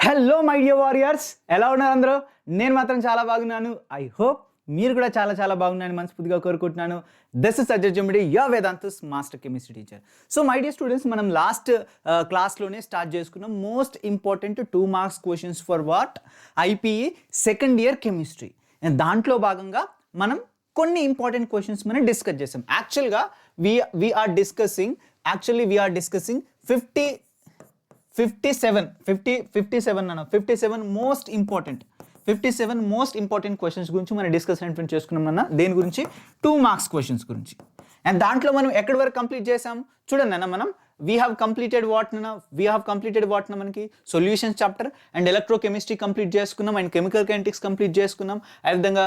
Hello my dear warriors, ఎలా ఉన్నారు అందరూ? నేను మాత్రం చాలా బాగున్నాను. ఐ హోప్ మీరు కూడా చాలా చాలా బాగున్నారని మనస్ఫూర్తిగా కోరుకుంటున్నాను. This is Ajay Jamidi, your Vedantu's master chemistry teacher. So my dear students, మనం లాస్ట్ క్లాస్లోనే స్టార్ట్ చేసుకున్నాం most important 2 marks questions for what IPE second year chemistry. దాంట్లో భాగంగా మనం కొన్ని ఇంపార్టెంట్ క్వశ్చన్స్ మనం డిస్కస్ చేసాం. యాక్చువల్గా we are discussing 57 most important questions గురించి మనం డిస్కషన్ చేసుకున్నాం అన్న. దేని గురించి? 2 మార్క్స్ క్వశ్చన్స్ గురించి. అండ్ దాంట్లో మనం ఎక్కడి వరకు కంప్లీట్ చేసాం చూడండి అన్న. మనం వీ హ్యావ్ కంప్లీటెడ్ వాట్ మనకి solutions chapter and electrochemistry complete చేసుకున్నాం, అండ్ కెమికల్ కైనెటిక్స్ కంప్లీట్ చేసుకున్నాం, అదేవిధంగా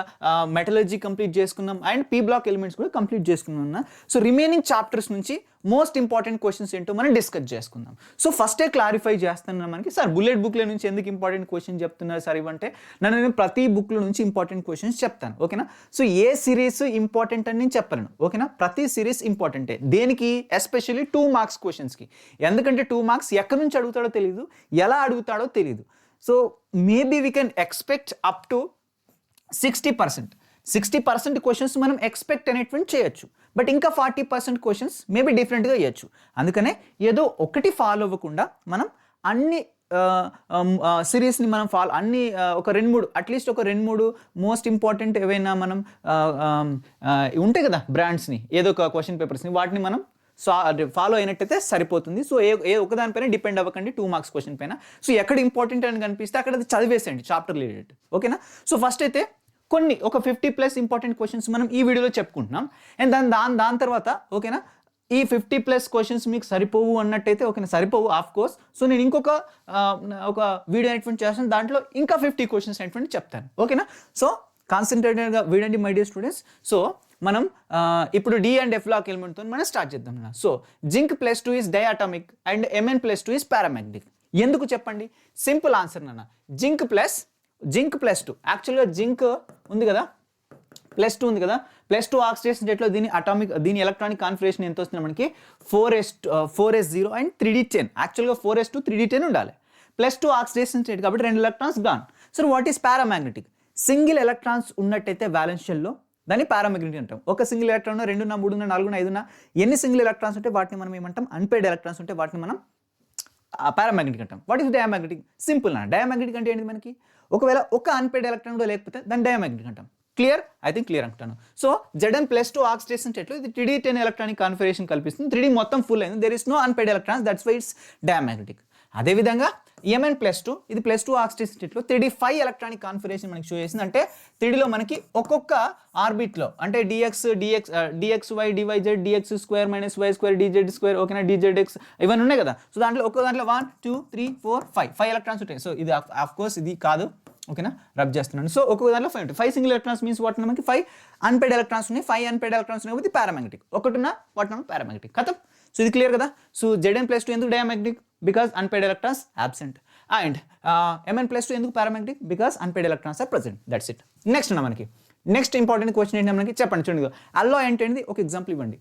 మెటలర్జీ కంప్లీట్ చేసుకున్నాం, అండ్ పీ బ్లాక్ ఎలిమెంట్స్ కూడా కంప్లీట్ చేసుకున్నాం అన్న. సో రిమైనింగ్ చాప్టర్స్ నుంచి మోస్ట్ ఇంపార్టెంట్ క్వశ్చన్స్ ఏంటో మనం డిస్కస్ చేసుకుందాం. సో ఫస్టే క్లారిఫై చేస్తున్నా మనకి, సార్ బుల్లెట్ బుక్ల నుంచి ఎందుకు ఇంపార్టెంట్ క్వశ్చన్ చెప్తున్నారు సార్ ఇవంటే, నేను ప్రతి బుక్ల నుంచి ఇంపార్టెంట్ క్వశ్చన్స్ చెప్తాను, ఓకేనా? సో ఏ సిరీస్ ఇంపార్టెంట్ అని నేను చెప్పను, ఓకేనా? ప్రతి సిరీస్ ఇంపార్టెంటే. దేనికి? ఎస్పెషల్లీ 2 మార్క్స్ క్వశ్చన్స్కి. ఎందుకంటే 2 మార్క్స్ ఎక్కడి నుంచి అడుగుతాడో తెలియదు, ఎలా అడుగుతాడో తెలియదు. So maybe we can expect up to 60% questions మనం ఎక్స్పెక్ట్ అనేటువంటి చేయొచ్చు. బట్ ఇంకా 40% క్వశ్చన్స్ మేబీ డిఫరెంట్గా ఇవ్వచ్చు. అందుకనే ఏదో ఒకటి ఫాలో అవ్వకుండా మనం అన్ని సిరీస్ని మనం ఒక 2-3 అట్లీస్ట్ ఒక 2-3 మోస్ట్ ఇంపార్టెంట్ ఏవైనా మనం ఉంటాయి కదా బ్రాండ్స్ని, ఏదో ఒక క్వశ్చన్ పేపర్స్ని, వాటిని మనం ఫాలో అయినట్టయితే సరిపోతుంది. సో ఏ ఒకదానిపైన డిపెండ్ అవ్వకండి 2 మార్క్స్ క్వశ్చన్ పైన. సో ఎక్కడ ఇంపార్టెంట్ అని కనిపిస్తే అక్కడ అది చదివేసేయండి చాప్టర్ రిలేటెడ్, ఓకేనా? సో ఫస్ట్ అయితే ఒక 50+ ఇంపార్టెంట్ క్వశ్చన్స్ మనం ఈ వీడియోలో చెప్పుకుంటున్నాం. అండ్ దాని తర్వాత, ఓకేనా, ఈ 50+ క్వశ్చన్స్ మీకు సరిపోవు అన్నట్టయితే, ఓకేనా, సరిపోవు ఆఫ్ కోర్స్. సో నేను ఇంకొక వీడియో అనేటువంటి చేస్తాను, దాంట్లో ఇంకా 50 క్వశ్చన్స్ అనేటువంటి చెప్తాను, ఓకేనా? సో కాన్సన్ట్రేటెడ్గా వీడండి మై డియర్ స్టూడెంట్స్. సో మనం ఇప్పుడు డి అండ్ ఎఫ్ లాక్ ఎలిమెంట్తో మనం స్టార్ట్ చేద్దాం. So zinc +2 is diatomic and Mn+2 is paramagnetic. ఎందుకు చెప్పండి? సింపుల్ ఆన్సర్ నాన్న. జింక్ +2 యాక్చువల్గా జింక్ ఉంది కదా, +2 ఉంది కదా, +2 ఆక్సిడేషన్ స్టేట్లో దీని ఎలక్ట్రానిక్ కాన్ఫిగరేషన్ ఎంత వస్తుంది మనకి? 4s0 and 3d10. యాక్చువల్గా 4s2 3d10 ఉండాలి. +2 ఆక్సిడేషన్ స్టేట్ కాబట్టి 2 electrons gone. So what is paramagnetic? Single electrons ఉన్నట్టయితే వ్యాలెన్స్ షెల్లో దాన్ని పారామాగ్నెటిక్ అంటాం. ఒక సింగిల్ ఎలక్ట్రాన్ 2, 3, 4, 5 ఎన్ని సింగిల్ ఎలక్ట్రాన్స్ ఉంటే వాటిని మనం ఏమంటాం? అన్పేర్డ్ ఎలక్ట్రాన్స్ ఉంటే వాటిని మనం పారామాగ్నెటిక్ అంటాం. What is diamagnetic? సింపుల్ అన్న. డయామాగ్నెటిక్ అంటే ఏంటి మనకి? ఒకవేళ ఒక అన్పేర్డ్ ఎలక్ట్రాన్ కూడా లేకపోతే దాన్ని డయామాగ్నెటిక్ అంటాం. క్లియర్? ఐ థింక్ క్లియర్ అంటాను. సో Zn+2 ఆక్సిడేషన్ స్టేట్లో ఇది 3d10 ఎలక్ట్రానిక్ కాన్ఫిగరేషన్ కల్పిస్తుంది. 3d మొత్తం ఫుల్ అయింది. There is no unpaired electrons, that's why it's diamagnetic. అదేవిధంగా Mn+2 ఇది +2 ఆక్సిడేషన్ స్టేట్లో 3d5 ఎలక్ట్రానిక్ కాన్ఫిగరేషన్ మనకి షో చేసింది. అంటే 3dలో మనకి ఒక్కొక్క ఆర్బిట్లో అంటే dxy dyz dx² - y² dz², ఓకేనా, dzdx ఇవన్నీ ఉన్నాయి కదా. సో ఒక్కో దాంట్లో 1 2 3 4 5 ఎలక్ట్రాన్స్ ఉంటాయి. సో ఇది ఆఫ్ కోర్స్ ఇది కాదు, ఓకేనా, రబ్ చేస్తున్నాను. సో ఒక్కొక్క దాంట్లో 5 ఉంటాయి. 5 సింగిల్ ఎలక్ట్రాన్స్ మీన్స్ వాట్ మనకి 5 అన్పేర్డ్ ఎలక్ట్రాన్స్ ఉన్నాయి. 5 అన్పేర్డ్ ఎలక్ట్రాన్స్ ఉన్నాయి కాబట్టి పారామాగ్నెటిక్. ఒకటిన్న వాట్ పారామాగ్నెటిక్. కథం. సో ఇది క్లియర్ కదా. సో Zn+2 ఎందుకు diamagnetic? Because unpaired electrons absent. And Mn+2 ఎందుకు paramagnetic? Because unpaired electrons are present. That's it. Next important question ఏంటి మనకి? చెప్పండి. చూడండి, అల్లాయ్ అంటే ఏంటి? ఒక ఎగ్జాంపుల్ ఇవ్వండి.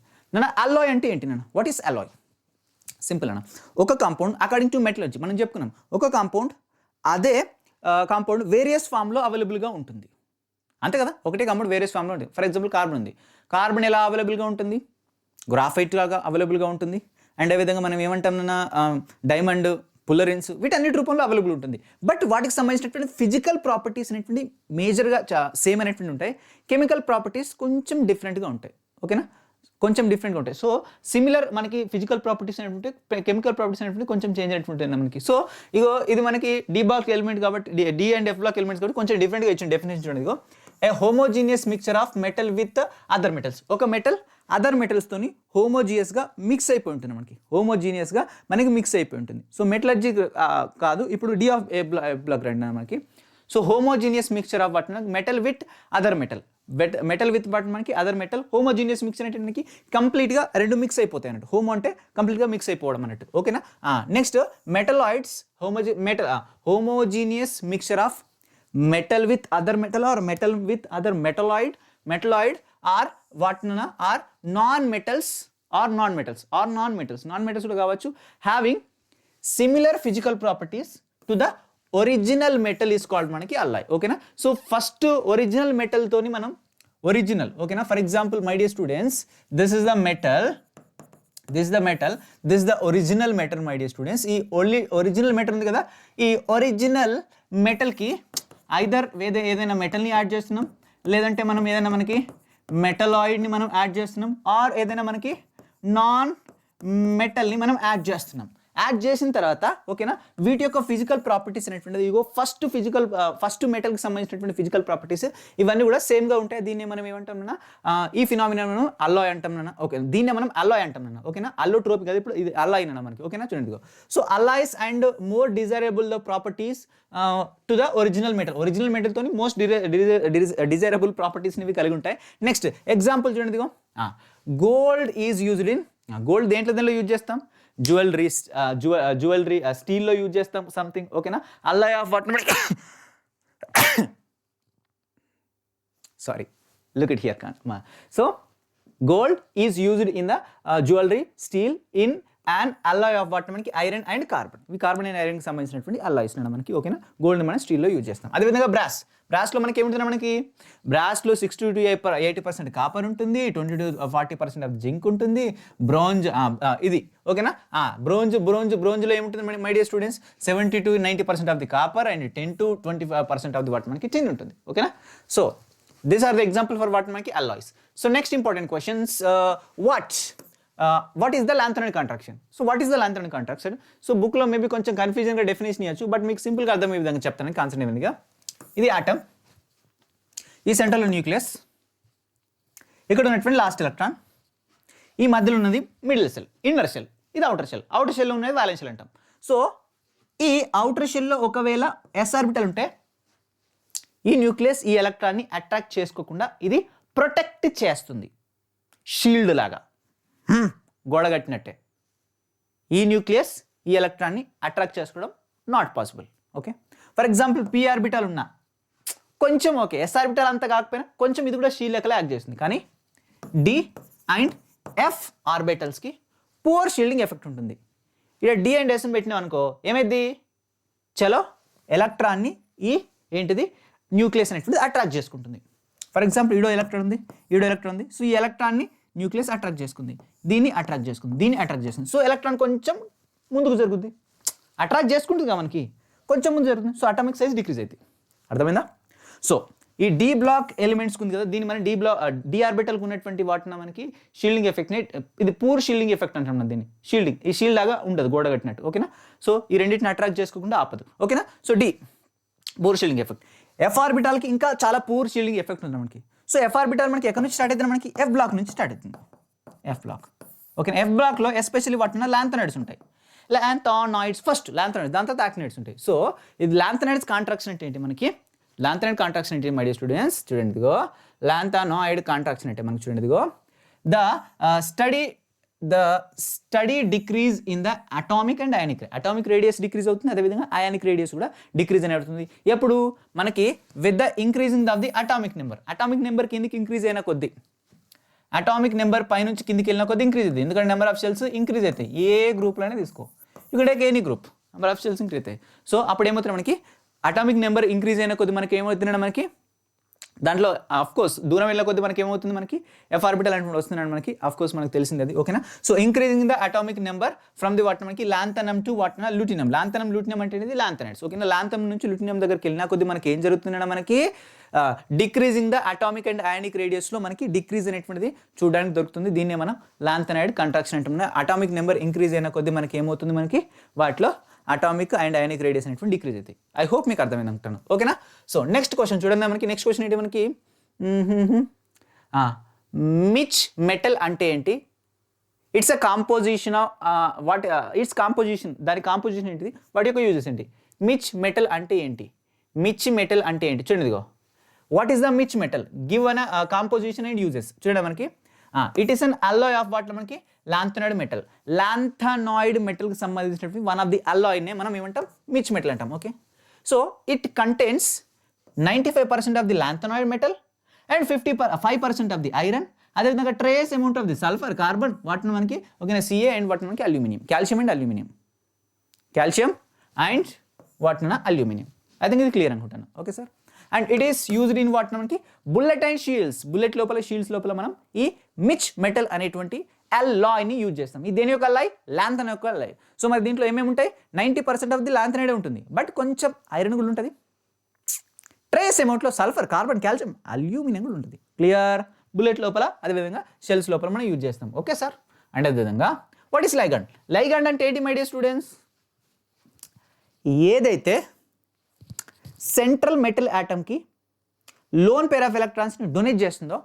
అల్లాయ్ అంటే ఏంటి నాన్న? What is alloy? సింపుల్ అన్న. ఒక కాంపౌండ్ అకార్డింగ్ టు మెటలర్జీ మనం చెప్పుకున్నాం, ఒక కాంపౌండ్ అదే కాంపౌండ్ వేరియస్ ఫామ్లో అవైలబుల్గా ఉంటుంది. అంతే కదా. ఒకటే కాంపౌండ్ వేరియస్ ఫామ్లో ఉంటుంది. ఫర్ ఎగ్జాంపుల్ కార్బన్ ఉంది. కార్బన్ ఎలా అవైలబుల్గా ఉంటుంది? గ్రాఫైట్ లాగా అవైలబుల్గా ఉంటుంది. అండ్ అదేవిధంగా మనం ఏమంటామన్నా డైమండ్, పుల్లరిన్స్, వీటన్నిటి రూపంలో అవైలబుల్ ఉంటుంది. బట్ వాటికి సంబంధించినటువంటి ఫిజికల్ ప్రాపర్టీస్ అనేటువంటి మేజర్గా సేమ్ అనేటువంటి ఉంటాయి. కెమికల్ ప్రాపర్టీస్ కొంచెం డిఫరెంట్గా ఉంటాయి, ఓకేనా, కొంచెం డిఫరెంట్గా ఉంటాయి. సో సిమిలర్ మనకి ఫిజికల్ ప్రాపర్టీస్ అనేటువంటి కెమికల్ ప్రాపర్టీస్ అనేటువంటి కొంచెం చేంజ్ అనేటువంటి మనకి. సో ఇది మనకి డి బ్లాక్ ఎలిమెంట్ కాబట్టి D and F block elements కాబట్టి కొంచెం డిఫరెంట్గా ఇచ్చిన డెఫినేషన్ చూడండి. A homogeneous mixture of metal with other metals. ఒక మెటల్ అదర్ మెటల్స్తోని హోమోజియస్గా మిక్స్ అయిపోయి ఉంటుంది. హోమోజీనియస్గా మనకి మిక్స్ అయిపోయి ఉంటుంది. సో మెటలర్జీ కాదు, ఇప్పుడు డి ఆఫ్ ఏ బ్లాక్ రండి మనకి. So homogeneous mixture of what metal with other metal with what మనకి అదర్ మెటల్. హోమోజీనియస్ మిక్చర్ అంటే మనకి కంప్లీట్గా 2 మిక్స్ అయిపోతాయి అన్నట్టు. హోమో అంటే కంప్లీట్గా మిక్స్ అయిపోవడం అన్నట్టు, ఓకేనా. Next metalloids, homogeneous mixture of metal with other metal or metal with other metalloid or what are non metals కూడా కావచ్చు, having similar physical properties to the original metal is called మనకి alloy. ఓకేనా? So first original metal తోని మనం original, ఓకేనా? For example my dear students, this is the metal, this the metal, this the original metal my dear students. ఈ original metal ఉంది కదా, ఈ original మెటల్కి either ఏదైనా మెటల్ని యాడ్ చేస్తున్నాం, లేదంటే మనం ఏదైనా మనకి మెటలాయిడ్ని మనం యాడ్ చేస్తున్నాం, ఆర్ ఏదైనా మనకి నాన్ మెటల్ని మనం యాడ్ చేస్తున్నాం. యాడ్ చేసిన తర్వాత, ఓకేనా, వీటి యొక్క ఫిజికల్ ప్రాపర్టీస్ అనేటువంటిది ఇగో ఫస్ట్ మెటల్కి సంబంధించినటువంటి ఫిజికల్ ప్రాపర్టీస్ ఇవన్నీ కూడా సేమ్గా ఉంటాయి. దీన్ని మనం ఏమంటామన్నా, ఈ ఫినామినా మనం అల్లాయ్ అంటాం. ఓకే, దీన్ని మనం అల్లాయ్ అంటాం. ఓకేనా? అల్లోట్రోపీ కదా, ఇప్పుడు ఇది అల్లాయ్ అన్న మనకి. ఓకేనా? చూడండి, so alloys and more desirable the properties to the original metal. Original మెటల్తో మోస్ట్ డిజైరబుల్ ప్రాపర్టీస్ ఇవి కలిగి ఉంటాయి. నెక్స్ట్ ఎగ్జాంపుల్ చూడండి, gold is used in, gold దేంట్లో యూజ్ చేస్తాం? జ్యువెలరీ స్టీల్లో యూజ్ చేస్తాం సంథింగ్. ఓకేనా? Alloy of what, sorry, look it here. So gold is used in the jewellery, steel, in and alloy of what మనకి iron and carbon. ఈ carbon and ఐరన్కి సంబంధించినటువంటి alloys మనకి. ఓకేనా? గోల్డ్ మనం స్టీల్లో యూజ్ చేస్తాం. అదేవిధంగా బ్రాస్లో మనకి ఏముంటుంది? మనకి బ్రాస్లో 60 to 80% కాపర్ ఉంటుంది, 20 to 40% ఆఫ్ జింక్ ఉంటుంది. బ్రాంజ్ ఇది, ఓకేనా? బ్రోంజ్లో ఏముంటుంది my dear students? 70 to 90% of the copper and 10 to 25% of the what మనకి టిన్ ఉంటుంది. ఓకేనా? So these are the example for what మనకి alloys. So next important questions, what is the lanthanoid contraction? So what is the lanthanoid contraction? So book lo maybe కొంచెం confusion గా definition ఇవ్వచ్చు, but మీకు simple గా అర్థమయ్యే విధంగా చెప్తాను. Concept ఏమిగా, ఇది ఆటమ్, ఈ సెంటర్లో న్యూక్లియస్, ఇక్కడ ఉన్నటువంటి లాస్ట్ ఎలక్ట్రాన్, ఈ మధ్యలో ఉన్నది మిడిల్ సెల్, ఇన్నర్ సెల్, ఇది అవుటర్ షెల్. అవుటర్ షెల్లో ఉన్నది వ్యాలెన్స్ షెల్ అంటాం. సో ఈ అవుటర్ షెల్లో ఒకవేళ ఎస్ ఆర్బిటల్ ఉంటే ఈ న్యూక్లియస్ ఈ ఎలక్ట్రాన్ని అట్రాక్ట్ చేసుకోకుండా ఇది ప్రొటెక్ట్ చేస్తుంది, షీల్డ్ లాగా, గోడగట్టినట్టే. ఈ న్యూక్లియస్ ఈ ఎలక్ట్రాన్ని అట్రాక్ట్ చేసుకోవడం not possible. Okay, for example P orbital ఉన్నా కొంచెం ఓకే, ఎస్ ఆర్బిటల్ అంత కాకపోయినా కొంచెం ఇది కూడా షీల్డ్ లెక్కలే యాక్ట్ చేస్తుంది. కానీ డి అండ్ ఎఫ్ ఆర్బిటల్స్కి పూర్ షీల్డింగ్ ఎఫెక్ట్ ఉంటుంది. ఇక్కడ డి అండ్ ఎస్ని పెట్టినాం అనుకో, ఏమైంది? చలో ఎలక్ట్రాన్ని ఈ ఏంటిది న్యూక్లియస్ అనేటువంటిది అట్రాక్ట్ చేసుకుంటుంది. ఫర్ ఎగ్జాంపుల్ ఈడో ఎలక్ట్రాన్ ఉంది, సో ఈ ఎలక్ట్రాన్ని న్యూక్లియస్ అట్రాక్ట్ చేసుకుంది, దీన్ని అట్రాక్ట్ చేసుకుంది, దీన్ని అట్రాక్ట్ చేస్తుంది. సో ఎలక్ట్రాన్ కొంచెం ముందుకు జరుగుతుంది, అట్రాక్ట్ చేసుకుంటుంది కదా మనకి, కొంచెం ముందు జరుగుతుంది. సో అటామిక్ సైజ్ డిక్రీజ్ అవుతుంది. అర్థమైందా? సో ఈ డి బ్లాక్ ఎలిమెంట్స్ ఉంది కదా, దీన్ని మనం డి ఆర్బిటల్కి ఉన్నటువంటి వాటిన మనకి షీల్డింగ్ ఎఫెక్ట్ని, ఇది పూర్ షీల్డింగ్ ఎఫెక్ట్ అంటాం దీన్ని. షీల్డింగ్, ఈ షీల్డ్ లాగా ఉండదు, గోడ కట్టినట్టు. ఓకేనా? సో ఈ రెండింటిని అట్రాక్ట్ చేసుకోకుండా ఆపదు. ఓకేనా? So D poor shielding effect. F ఆర్బిటాల్కి ఇంకా చాలా పూర్ షీల్డింగ్ ఎఫెక్ట్ ఉంది మనకి. సో ఎఫ్ ఆర్బిటాల్ మనకి ఎక్కడి నుంచి స్టార్ట్ అవుతుంది? మనకి ఎఫ్ బ్లాక్ నుంచి స్టార్ట్ అవుతుంది. F block, okay. ఎఫ్ బ్లాక్లో ఎస్పెషల్లీ వాటిన లాంథనాయిడ్స్ ఉంటాయి. లాంథనాయిడ్స్ ఫస్ట్, లాంథనాయిడ్స్, దాని తర్వాత యాక్టినైడ్స్ ఉంటాయి. సో ఇది లాంథనాయిడ్స్ కాంట్రాక్షన్ అంటే ఏంటి మనకి? లాంథనాయిడ్ కాంట్రాక్షన్ అంటే మై డియర్ స్టూడెంట్స్ చూడండి, ఇదిగో లాంథనాయిడ్ కాంట్రాక్షన్ అంటే మనకి చూడండి, ఇదిగో the study decrease in the atomic and atomic radius decrease అవుతుంది, అదేవిధంగా అయానిక్ రేడియస్ కూడా డిక్రీజ్ అని అవుతుంది. ఎప్పుడు మనకి with the increasing of the atomic number కిందికి ఇంక్రీజ్ అయిన కొద్దీ, అటామిక్ నెంబర్ పైనుంచి కిందికి వెళ్ళిన కొద్దీ ఇంక్రీజ్ అవుతుంది. ఎందుకంటే నెంబర్ ఆఫ్ షెల్స్ ఇంక్రీజ్ అవుతాయి. ఏ గ్రూప్లోనే తీసుకో, ఇక్కడ any group number of shells increase అవుతాయి. సో అప్పుడు ఏమవుతుంది మనకి, అటామిక్ నెంబర్ ఇంక్రీజ్ అయిన కొద్దీ మనకి ఏమవుతున్నాడు, మనకి దాంట్లో ఆఫ్ కోర్స్ దూరం వెళ్ళే కొద్దీ మనకి ఏమవుతుంది, మనకి ఎఫ్ ఆర్బిటల్ అంటే వస్తున్నాడు మనకి, ఆఫ్ కోర్స్ మనకు తెలిసింది అది. ఓకేనా? So increasing the atomic number from the what మనకి లాంథనం టు వాట్ లూటినం. లూటినం అంటే ఇది లాంథనైడ్స్. ఓకేనా? లాంథనం నుంచి లూటినం దగ్గరికి వెళ్ళిన కొద్దీ మనకి ఏం జరుగుతుందంటే మనకి decreasing the atomic and ionic రేడియస్లో మనకి డిక్రీజ్ అనేటువంటిది చూడడానికి దొరుకుతుంది. దీన్నే మనం లాంథనాయిడ్ కంట్రాక్షన్ అంటున్నాం. అటామిక్ నెంబర్ ఇంక్రీజ్ అయిన కొద్దీ మనకి ఏమవుతుంది, మనకి వాటిలో అటామిక్ అండ్ అయానిక్ రేడియస్ అనేటువంటి డిక్రీజ్ అవుతాయి. ఐ హోప్ మీకు అర్థమైంది అనుకుంటాను. ఓకేనా? సో నెక్స్ట్ క్వశ్చన్ చూడండి, మనకి నెక్స్ట్ క్వశ్చన్ ఏంటి మనకి, మిచ్ మెటల్ అంటే ఏంటి? It's a composition of what it's composition, దాని కాంపోజిషన్ ఏంటిది, వాటి యొక్క యూజెస్ ఏంటి? మిచ్ మెటల్ అంటే ఏంటి? మిచ్ మెటల్ అంటే ఏంటి? చూడండి, ఇదిగో what is the Mitch metal, give an composition and uses. చూడండి మనకి, it is an alloy of what మనకి లాంథనాయిడ్ మెటల్. లాంథనాయిడ్ మెటల్కి సంబంధించినటువంటి వన్ ఆఫ్ ది అల్లాయ్నే మనం ఏమంటాం, మిచ్ మెటల్ అంటాం. Okay, so it contains 95% of the lanthanoid metal and 5% of the iron, అదేవిధంగా trace amount of the sulphur, carbon, వాటిని మనకి ఓకేనా సిఏ అండ్ వాటిని మనకి aluminium, calcium and aluminium, calcium and వాటిన అల్యూమినియం. ఐ థింక్ ఇది clear అనుకుంటాను. Okay sir. And it is used in what మనకి బుల్లెట్ అండ్ షీల్డ్స్. బుల్లెట్ లోపల షీల్డ్స్ లోపల మనం ఈ మిచ్ మెటల్ అనేటువంటి అల్లాయ్ని యూజ్ చేస్తాం. ఇది దేని యొక్క అల్లాయ్? లాంథన్ యొక్క అల్లాయ్. సో మరి దీంట్లో ఏమేమి ఉంటాయి? 90% ఆఫ్ ది లాంథనైడే ఉంటుంది, బట్ కొంచెం ఐరన్ కూడా ఉంటుంది. ట్రేస్ అమౌంట్లో సల్ఫర్, కార్బన్, కాల్షియం, అల్యూమినియం కూడా ఉంటుంది. క్లియర్? బుల్లెట్ లోపల, అదేవిధంగా షెల్స్ లోపల మనం యూజ్ చేస్తాం. Okay sir. అండ్ అదేవిధంగా వాట్ ఈస్ లైగండ్? లైగండ్ అంటే ఏంటి మై డియర్ స్టూడెంట్స్? ఏదైతే సెంట్రల్ మెటల్ యాటమ్కి లోన్ పేర్ ఆఫ్ ఎలక్ట్రాన్స్ని డొనేట్ చేస్తుందో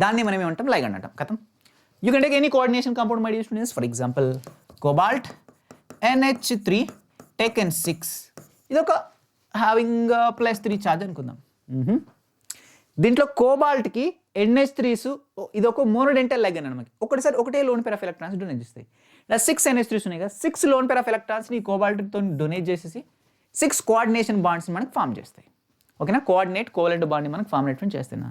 దాన్ని మనం ఏమంటాం? లైగండ్ అంటాం. కథం. You can take any coordination compound my dear students. For example cobalt NH3 taken 6. ఇది ఒక హ్యావింగ్ +3 ఛార్జ్ అనుకుందాం. దీంట్లో కోబాల్ట్కి NH3s ఇది ఒక మోనోడెంటల్ లైగండ్ అనమాట. ఒకటిసారి ఒకటే loan pair of electrons donate చేస్తాయి. ఇలా 6 NH3s ఉన్నాయి కదా, 6 లోన్ పేర్ ఆఫ్ ఎలక్ట్రాన్స్ని కోబాల్ట్తో డొనేట్ చేసేసి 6 కోఆర్డినేషన్ బాండ్స్ మనకు ఫామ్ చేస్తాయి. ఓకేనా? కోఆర్డినేట్ కోవలెంట్ బాండ్ని మనకు ఫామ్ చేస్తున్నా.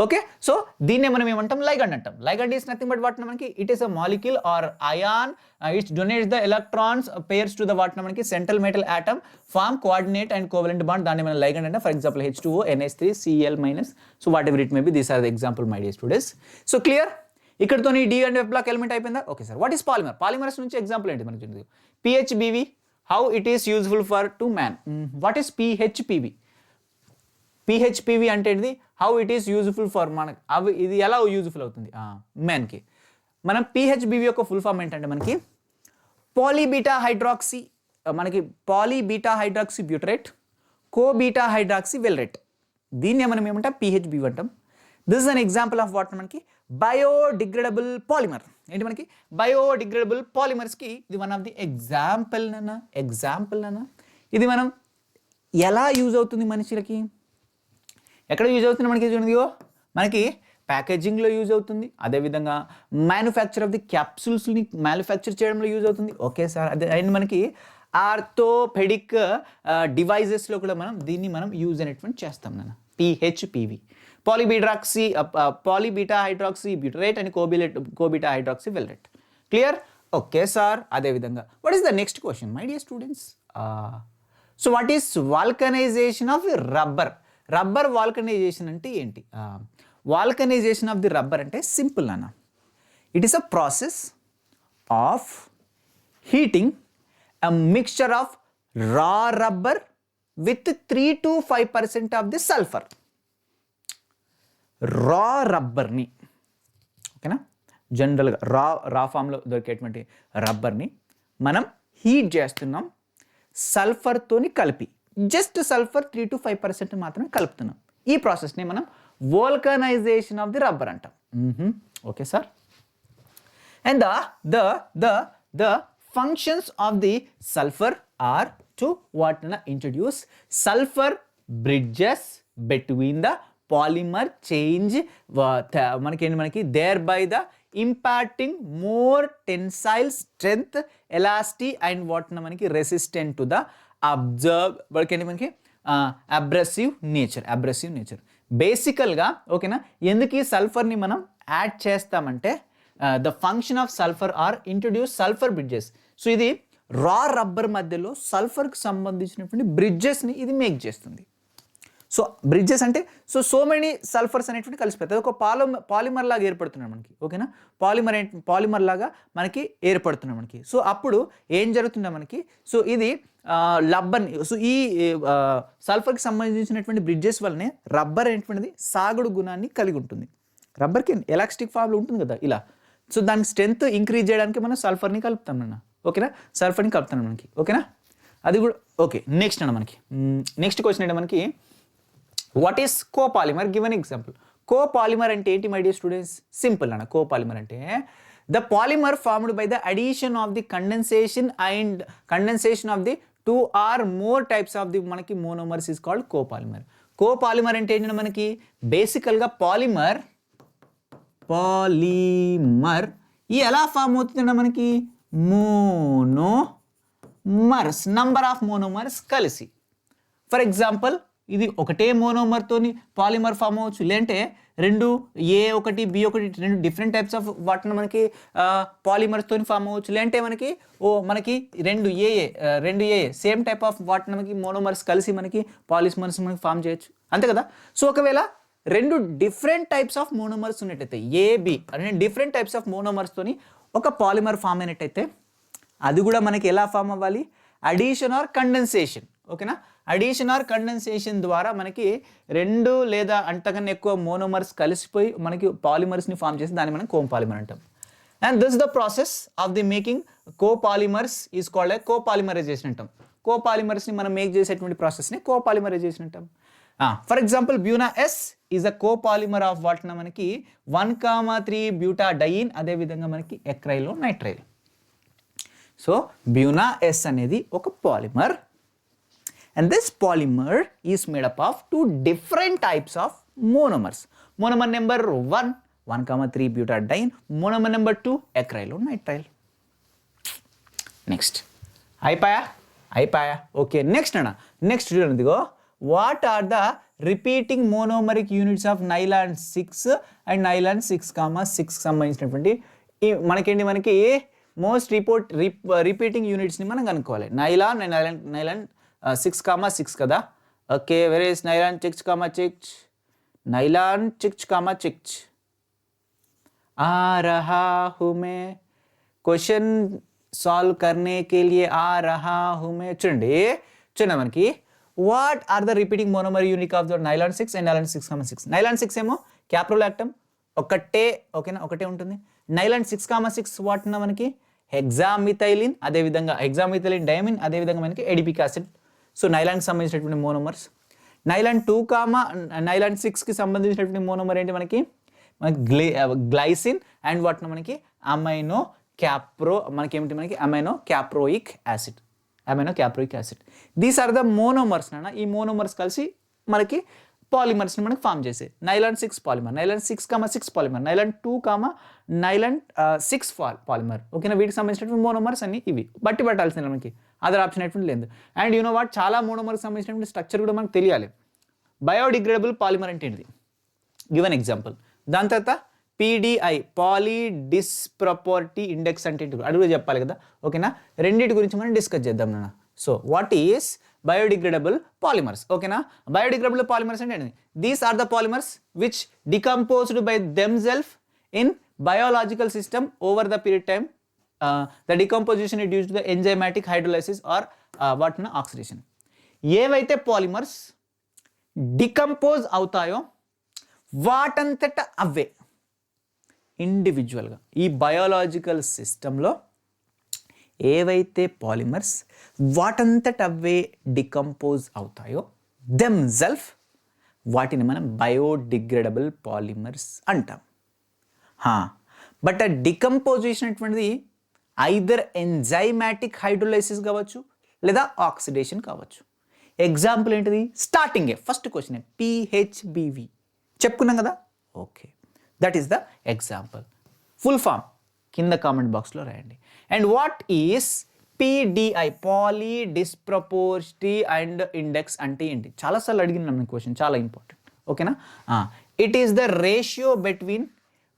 ఓకే, సో దీన్నే మనం ఏమంటాం? లైగండ్ అంటాం. Ligand is nothing but what మనకి it is a molecule or ion it donates the electrons pairs to the what మనకి central metal atom form coordinate and covalent bond. దాన్ని మనం ligand అంటే for example H2O NH3 Cl-. So whatever it may be, these are the example my dear students. So clear? ఇక్కడతో D and F block element అయిపోయిందా? Okay sir. What is polymer? Polymers నుంచి example ఏంటి మనకి చూడండి. PHBV, how it is useful for to man. What is PHPV? PHPV అంటే ఏంటిది? How it is useful for మనకి, అవి ఇది ఎలా యూజ్ఫుల్ అవుతుంది మ్యాన్కి. మనం PHBV యొక్క ఫుల్ ఫామ్ ఏంటంటే మనకి పాలీబీటా హైడ్రాక్సీ, మనకి పాలీబీటా హైడ్రాక్సీ బ్యూటరేట్ కోబీటా హైడ్రాక్సీ వెల్రేట్. దీన్ని మనం ఏమంటాం? PHBV అంటాం. This is an example of what మనకి బయోడిగ్రేడబుల్ పాలిమర్. ఏంటి మనకి? బయోడిగ్రేడబుల్ పాలిమర్స్కి ఇది వన్ ఆఫ్ ది ఎగ్జాంపుల్ నాన్న. ఇది మనం ఎలా యూజ్ అవుతుంది మనుషులకి? ఎక్కడ యూజ్ అవుతుంది మనకి? చూడండి, మనకి ప్యాకేజింగ్లో యూజ్ అవుతుంది, అదేవిధంగా మ్యానుఫ్యాక్చర్ ఆఫ్ ది క్యాప్సూల్స్ని మ్యానుఫ్యాక్చర్ చేయడంలో యూజ్ అవుతుంది. Okay sir. అదే అండ్ మనకి ఆర్థోపెడిక్ డివైజెస్లో కూడా మనం దీన్ని యూజ్ అనేటువంటి చేస్తాం నాన్న. PHPV poly beta hydroxy butyrate and co beta hydroxy valerate. Clear? Okay sir. అదేవిధంగా what is the next question my dear students? So what is vulcanization of rubber? Rubber vulcanization అంటే ఏంటి? వాల్కనైజేషన్ ఆఫ్ ది రబ్బర్ అంటే simple అన్న. It is a process of heating a mixture of raw rubber with 3 to 5% of the sulfur. రా రబ్బర్ని, ఓకేనా, జనరల్గా రా ఫామ్లో దొరికేటువంటి రబ్బర్ని మనం హీట్ చేస్తున్నాం సల్ఫర్తోని కలిపి. జస్ట్ సల్ఫర్ 3 to 5% మాత్రమే కలుపుతున్నాం. ఈ ప్రాసెస్ని మనం వోల్కనైజేషన్ ఆఫ్ ది రబ్బర్ అంటాం. Okay sir. And the functions of the sulfur are to what introduce sulfur bridges between the polymer change manaki thereby the imparting more tensile strength, elasticity and what manaki resistant to the abrasive nature. Basically ga okay na enduki sulfur ni manam add chestamante the function of sulfur are introduce sulfur bridges. So ఇది రా rubber మధ్యలో సల్ఫర్కి సంబంధించినటువంటి బ్రిడ్జెస్ని ఇది make చేస్తుంది. So bridges అంటే so many సల్ఫర్స్ అనేటువంటి కలిసిపోతాయి. ఒక పాలిమర్ లాగా ఏర్పడుతున్నాయి మనకి. ఓకేనా, పాలిమర్ లాగా మనకి ఏర్పడుతున్నాయి మనకి. సో అప్పుడు ఏం జరుగుతుందో మనకి, సో ఇది రబ్బర్ని, సో ఈ సల్ఫర్కి సంబంధించినటువంటి బ్రిడ్జెస్ వల్లనే రబ్బర్ అనేటువంటిది సాగుడు గుణాన్ని కలిగి ఉంటుంది. రబ్బర్కి ఎలాస్టిక్ ఫామ్లో ఉంటుంది కదా ఇలా. సో దానికి స్ట్రెంత్ ఇంక్రీజ్ చేయడానికి మనం సల్ఫర్ని కలుపుతాం అన్న. ఓకేనా, సల్ఫర్ని కలుపుతాం మనకి. ఓకేనా, అది కూడా ఓకే. నెక్స్ట్ అన్న మనకి నెక్స్ట్ క్వశ్చన్ అంటే మనకి what is copolymer? Give an example. Copolymer అంటే ఏంటి మై డియర్ స్టూడెంట్స్? సింపుల్ అన్న. కోపాలిమర్ అంటే the polymer formed by the addition of the condensation of the 2 or more types of the మనకి monomers is called copolymer. Copolymer అంటే ఏంటంటే మనకి బేసికల్గా polymer ఈ ఎలా ఫామ్ అవుతుందంటే మనకి మోనోమర్స్, నంబర్ ఆఫ్ మోనోమర్స్ కలిసి. ఫర్ ఎగ్జాంపుల్ ఇది ఒకటే మోనోమర్తోని పాలిమర్ ఫామ్ అవ్వచ్చు, లేదంటే రెండు A1 B1 రెండు డిఫరెంట్ టైప్స్ ఆఫ్ వాటిని మనకి పాలిమర్స్తోని ఫామ్ అవ్వచ్చు, లేదంటే మనకి రెండు ఏ సేమ్ టైప్ ఆఫ్ వాటిని మనకి మోనోమర్స్ కలిసి మనకి పాలిమర్స్ మనకి ఫామ్ చేయొచ్చు, అంతే కదా. సో ఒకవేళ రెండు డిఫరెంట్ టైప్స్ ఆఫ్ మోనోమర్స్ ఉన్నట్టయితే AB అనే డిఫరెంట్ టైప్స్ ఆఫ్ మోనోమర్స్తోని ఒక పాలిమర్ ఫామ్ అయినట్టయితే అది కూడా మనకి ఎలా ఫామ్ అవ్వాలి, అడిషన్ ఆర్ కండెన్సేషన్. ఓకేనా, అడిషన్ ఆర్ కండెన్సేషన్ ద్వారా మనకి రెండు లేదా అంతకన్నా ఎక్కువ మోనోమర్స్ కలిసిపోయి మనకి పాలిమర్స్ని ఫామ్ చేసి దాన్ని మనం కోపాలిమర్ అంటాం. And this the process of the making copolymers is called a copolymerization అంటాం. కోపాలిమర్స్ని మనం మేక్ చేసేటువంటి ప్రాసెస్ని కోపాలిమరైజేషన్ అంటాం. For example Buna S is a copolymer of వాటిన మనకి 1,3 బ్యూటాడైన్, అదేవిధంగా మనకి acrylonitrile. So Buna S అనేది ఒక polymer, and this polymer is made up of two different types of monomers. Monomer number 1 1,3 butadiene, monomer number 2 acrylonitrile. Next అయిపోయా okay. Next చూడండి, what are the repeating monomeric units of nylon 6 and nylon 6,6 సంబంధించినటువంటి మనకి most repeating యూనిట్స్ని మనం కనుక్కోవాలి. Nylon 6,6 కదా. Okay, where is nylon 6,6? Nylon 6,6 आ रहा हूँ मैं, क्वेश्चन सॉल्व करने के लिए आ रहा हूँ मैं. చూడండి మనకి what are the repeating monomer unit of the nylon 6 and nylon 6,6. Nylon 6 ఏమో క్యాప్రోలాక్టమ్ ఒకటే, ఓకేనా, ఒకటే ఉంటుంది. నైలాన్ 6,6 వాటిన మనకి హెగ్జామిథైలిన్, అదేవిధంగా హెగ్జామిథైలిన్ డైమిన్, అదేవిధంగా మనకి ఎడిపిక్ యాసిడ్. సో నైలాన్కి సంబంధించినటువంటి మోనోమర్స్. నైలాన్ 6కి సంబంధించినటువంటి మోనోమర్ ఏంటి మనకి గ్లైసిన్ అండ్ వాటిన మనకి amino caproic acid. These are the monomers నాన్న. ఈ మోనోమర్స్ కలిసి మనకి పాలిమర్స్ని మనకి ఫామ్ చేసాయి. Nylon 6 polymer, nylon 6,6 polymer, nylon 2, nylon 6 polymer. ఓకేనా, వీటికి సంబంధించినటువంటి మోనోమర్స్ అన్ని ఇవి బట్టి పట్టాల్సింది మనకి, అదర్ ఆప్షన్ అటువంటి లేదు. అండ్ యూనో వాట్, చాలా మోనోమర్కి సంబంధించినటువంటి స్ట్రక్చర్ కూడా మనకు తెలియాలి. బయోడిగ్రేడబుల్ పాలిమర్ అంటే ఏంటిది, గివెన్ ఎగ్జాంపుల్. దాని తర్వాత PDI పాలిడిస్ప్రపోర్టీ ఇండెక్స్ అంటే ఏంటి అది కూడా చెప్పాలి కదా. ఓకేనా, రెండింటి గురించి మనం డిస్కస్ చేద్దాం నాన్న. So what is biodegradable polymers? ఓకేనా, biodegradable polymers అంటే these are the polymers which decomposed by themselves in biological system over the period time. The decomposition is due to the enzymatic hydrolysis or oxidation. ఏవైతే polymers decompose అవుతాయో వాటంతట అవే ఇండివిజువల్గా ఈ biological సిస్టంలో ఏవైతే polymers వాటంతట అవే decompose అవుతాయో దెమ్సెల్ఫ్ వాటిని మనం బయోడిగ్రేడబుల్ పాలిమర్స్ అంటాం. బట్ ఆ డికంపోజిషన్ అటువంటిది ఐదర్ ఎంజైమాటిక్ హైడ్రోలైసిస్ కావచ్చు లేదా ఆక్సిడేషన్ కావచ్చు. ఎగ్జాంపుల్ ఏంటిది, స్టార్టింగే ఫస్ట్ క్వశ్చన్ PHBV చెప్పుకున్నాం కదా. Okay, that is the example. Full form కింద కామెంట్ బాక్స్లో రాయండి. And what is PDI polydispersity and index అంటే ఏంటి, చాలాసార్లు అడిగిన క్వశ్చన్, చాలా ఇంపార్టెంట్. ఓకేనా, it is the ratio between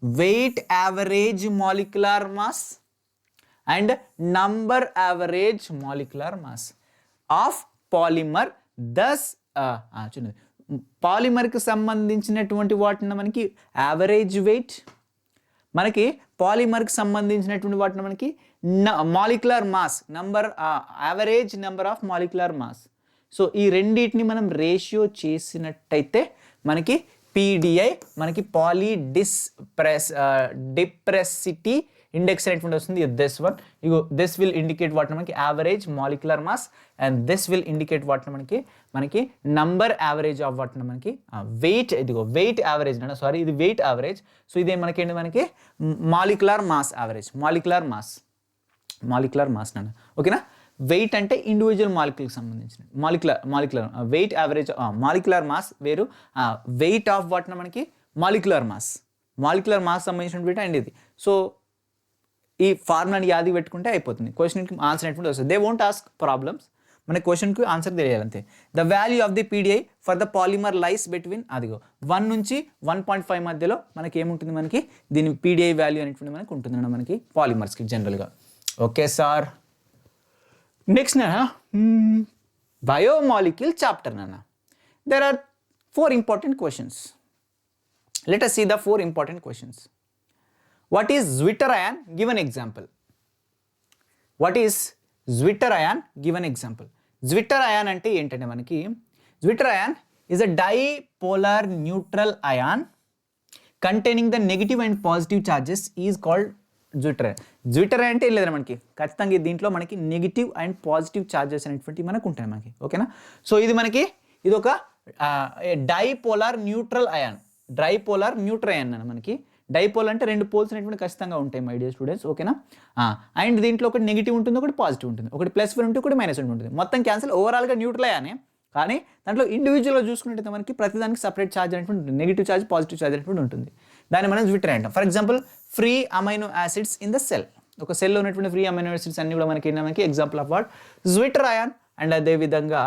weight average molecular mass and number average molecular mass of polymer. దస్ చూడండి, పాలిమర్కి సంబంధించినటువంటి వాటిని మనకి యావరేజ్ వెయిట్, మనకి పాలిమర్కి సంబంధించినటువంటి వాటిని మనకి molecular mass average number of molecular mass. So ఈ రెండింటిని మనం రేషియో చేసినట్టయితే మనకి PDI మనకి పాలిడిస్ప్రెసిటీ ఇండెక్స్ అనేటువంటి వస్తుంది. This one, this will indicate వాటిని మనకి average molecular mass and this will indicate వాటిని మనకి నంబర్ యావరేజ్ ఆఫ్ వాటిని మనకి వెయిట్. ఇదిగో వెయిట్ యావరేజ్ అన్న, సారీ ఇది వెయిట్ యావరేజ్. సో ఇదే మనకేంటి మనకి molecular mass average, molecular mass నాన్న. ఓకేనా, వెయిట్ అంటే ఇండివిజువల్ మాలిక్యుల్కి సంబంధించిన molecular weight average, molecular mass వేరు, వెయిట్ ఆఫ్ వాటిని మనకి మాలిక్యులర్ మాస్ సంబంధించిన వెయిట్ అండ్ ఇది. సో ఈ ఫార్ములాని యాది పెట్టుకుంటే అయిపోతుంది, క్వశ్చన్కి ఆన్సర్ అనేటువంటి వస్తుంది. దే వోంట్ ఆస్క్ ప్రాబ్లమ్స్, మన క్వశ్చన్కి ఆన్సర్ తెలియాలి అంతే. The value of the PDI for the polymer lies between అదిగో 1 నుంచి 1.5 మధ్యలో మనకి ఏముంటుంది, మనకి దీని పీడిఐ వాల్యూ అనేటువంటి మనకి ఉంటుందన్న మనకి పాలిమర్స్కి జనరల్గా. Okay sir. Next biomolecule chapter నాన్న. There are 4 important questions. Let us see the 4 important questions. What is Zwitter ion? Give an example. What is Zwitter ion? Give an example. Zwitter ion అంటే ఏంటంటే మనకి Zwitter ion is a dipolar neutral ion containing the negative and positive charges is called Zwitter ion. Zwitter ion అంటే ఏం లేదన్న మనకి ఖచ్చితంగా దీంట్లో మనకి నెగిటివ్ అండ్ పాజిటివ్ చార్జెస్ అనేటువంటి మనకు ఉంటాయి మనకి. ఓకేనా. సో ఇది ఒక డైపోలార్ న్యూట్రల్ అయాన్. డైపోలార్ న్యూట్రల్ అయాన్ అన్న మనకి. డైపోల్ అంటే 2 పోల్స్ అనేటువంటి ఖచ్చితంగా ఉంటాయి మై డియర్ స్టూడెంట్స్. ఓకేనా. అండ్ దీంట్లో ఒకటి నెగిటివ్ ఉంటుంది, ఒకటి పాజిటివ్ ఉంటుంది, ఒకటి +1 ఉంటుంది, ఒకటి -1 ఉంటుంది. మొత్తం క్యాన్సిల్. ఓవరాల్గా న్యూట్రల్ అయానే, కానీ దాంట్లో ఇండివిజువల్గా చూసుకుంటే మనకి ప్రతిదానికి సపరేట్ ఛార్జ్ అనేటువంటి ఉంటుంది. నెగిటివ్ ఛార్జ్, పాజిటివ్ ఛార్జ్ అనేటువంటి ఉంటుంది. దాన్ని మనం Zwitter అంటాం. For example free amino acids in the cell. ఒక సెల్లో ఉన్నటువంటి ఫ్రీ అమైనో యాసిడ్స్ అన్ని కూడా మనకి example of what Zwitter ion. And అదేవిధంగా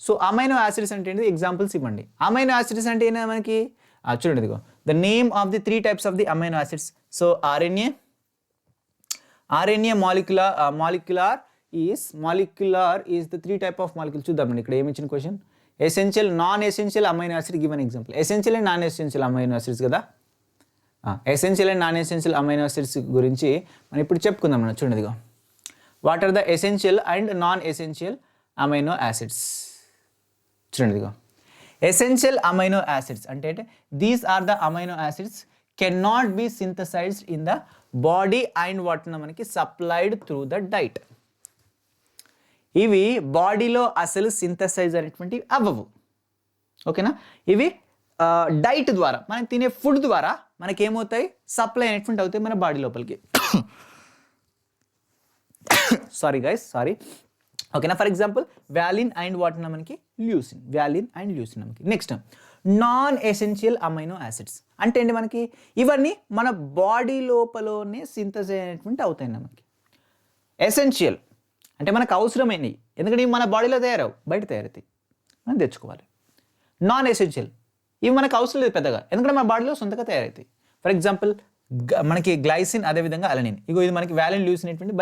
సో అమైనో యాసిడ్స్ అంటే ఏంటి, ఎగ్జాంపుల్స్ ఇవ్వండి. అమైనో యాసిడ్స్ అంటే ఏంటి మనకి చూడండి, ఇదిగో the name of the 3 types of the amino acids. So RNA molecular is the 3 type of molecule. చూద్దామండి ఇక్కడ ఏమి ఇచ్చిన question. Essential, non essential amino acid. Give an example. Essential and non essential amino acids కదా. Essential and non essential amino acids గురించి మనం ఇప్పుడు చెప్పుకుందాం. మనం చూడండి, ఇదిగో what are the essential and non essential amino acids. చూడండి, ఇదిగో ఎసెన్షియల్ అమైనో యాసిడ్స్ అంటే these are the amino acids can not be synthesized in the body and వాటిని మనకి సప్లైడ్ త్రూ ద డైట్. ఇవి బాడీలో అసలు సింథసైజ్ అనేటువంటివి అవ్వవు. ఓకేనా. ఇవి డైట్ ద్వారా, మనం తినే ఫుడ్ ద్వారా మనకి ఏమవుతాయి, సప్లై అనేటువంటి అవుతాయి మన బాడీ లోపలికి. Sorry guys, sorry. ఓకేనా. ఫర్ ఎగ్జాంపుల్ వ్యాలిన్ అండ్ వాటిన మనకి ల్యూసిన్. వ్యాలిన్ అండ్ ల్యూసిన్ మనకి. Next non essential amino acids అంటే ఏంటి మనకి, ఇవన్నీ మన బాడీ లోపలనే సింథసైజ్ అనేటువంటి అవుతాయి మనకి. ఎసెన్షియల్ అంటే మనకు అవసరమైనవి, ఎందుకంటే ఇవి మన బాడీలో తయారవు, బయట తయారవుతాయి, మనం తెచ్చుకోవాలి. నాన్ ఎసెన్షియల్ ఇవి మనకు అవసరం లేదు పెద్దగా, ఎందుకంటే మన బాడీలో సొంతగా తయారవుతాయి. ఫర్ ఎగ్జాంపుల్ మనకి గ్లైసిన్, అదేవిధంగా అలనిన్. ఇగో ఇది మనకి వ్యాలిన్ ల్యూసిన్ అనేటువంటి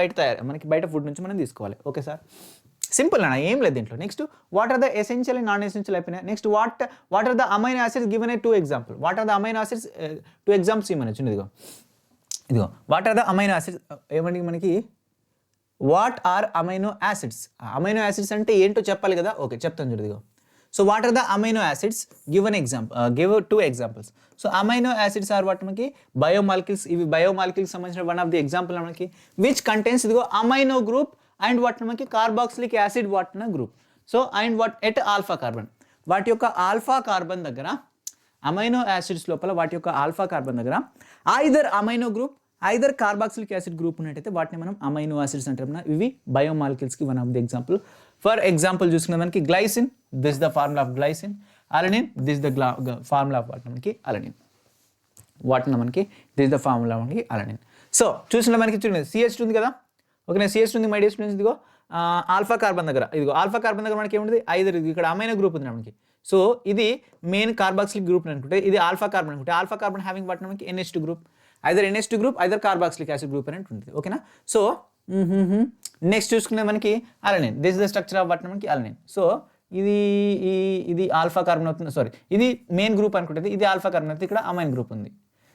మనకి బయట ఫుడ్ నుంచి మనం తీసుకోవాలి. ఓకే సార్, సింపుల్ అన్న, ఏం లేదు దీంట్లో. Next what are the essential and non essential అయిపోయినాయి. Next what are the amino acids given a 2 example. What are the amino acids 2 examples ఇవ్వమని వచ్చింది. ఇదిగో what are the amino acids ఏమండి మనకి, what are amino acids. Amino acids అంటే ఏంటో చెప్పాలి కదా. ఓకే, చెప్తాను చూడు. ఇదిగో so what are the amino acids, give an example, give 2 examples. So amino acids are what మనకి బయోమాలిక్యూల్స్. ఇవి బయోమాలిక్యూల్స్ సంబంధించిన వన్ ఆఫ్ ది ఎగ్జాంపుల్ మనకి విచ్ కంటైన్స్ ఇదిగో అమైనో గ్రూప్ అండ్ వాట్ మనకి కార్బాక్సిలిక్ యాసిడ్ వాటిన group. So and what at alpha carbon, వాటి యొక్క alpha carbon దగ్గర, అమైనో యాసిడ్స్ లోపల వాటి యొక్క ఆల్ఫా కార్బన్ దగ్గర either amino group either carboxylic acid group ఉన్నట్టయితే వాటిని మనం అమైనో యాసిడ్స్ అంటాం. ఇవి బయోమాలిక్యూల్స్కి one of the example. For example చూసుకున్న మనకి glycine, this the formula of glycine. Alanine, this the formula of వాటిని మనకి అలనిన్. వాటిని మనకి దిస్ ద ఫార్ములా మనకి అలనిన్. సో చూసిన మనకి చూడండి CH2 ఉంది కదా. ఓకే, CH2 ఉంది మై డియర్ స్టూడెంట్స్. ఇదిగో ఆల్ఫా కార్బన్ దగ్గర, ఇదిగో ఆల్ఫా కార్బన్ దగ్గర మనకి ఏముంది, ఐదర్ ఇక్కడ అమైనో గ్రూప్ ఉంది మనకి. సో ఇది మెయిన్ కార్బాక్సిలిక్ గ్రూప్ అనుకుంటే, ఇది ఆల్ఫా కార్బన్ అనుకుంటే, ఆల్ఫా కార్బన్ హ్యావింగ్ వాటిని మనకి NH2 group, either NH2 group either carboxylic acid group అనేది ఉంటుంది. ఓకేనా. సో నెక్స్ట్ చూసుకునే మనకి alanine, this is the structure of వాటిని మనకి అలనిన్. సో ఇది ఆల్ఫా కార్బన్ అవుతుంది, సారీ ఇది మెయిన్ గ్రూప్ అనుకుంటుంది, ఇది ఆల్ఫా కార్బన్ అవుతుంది, ఇక్కడ అమైన్ గ్రూప్ ఉంది.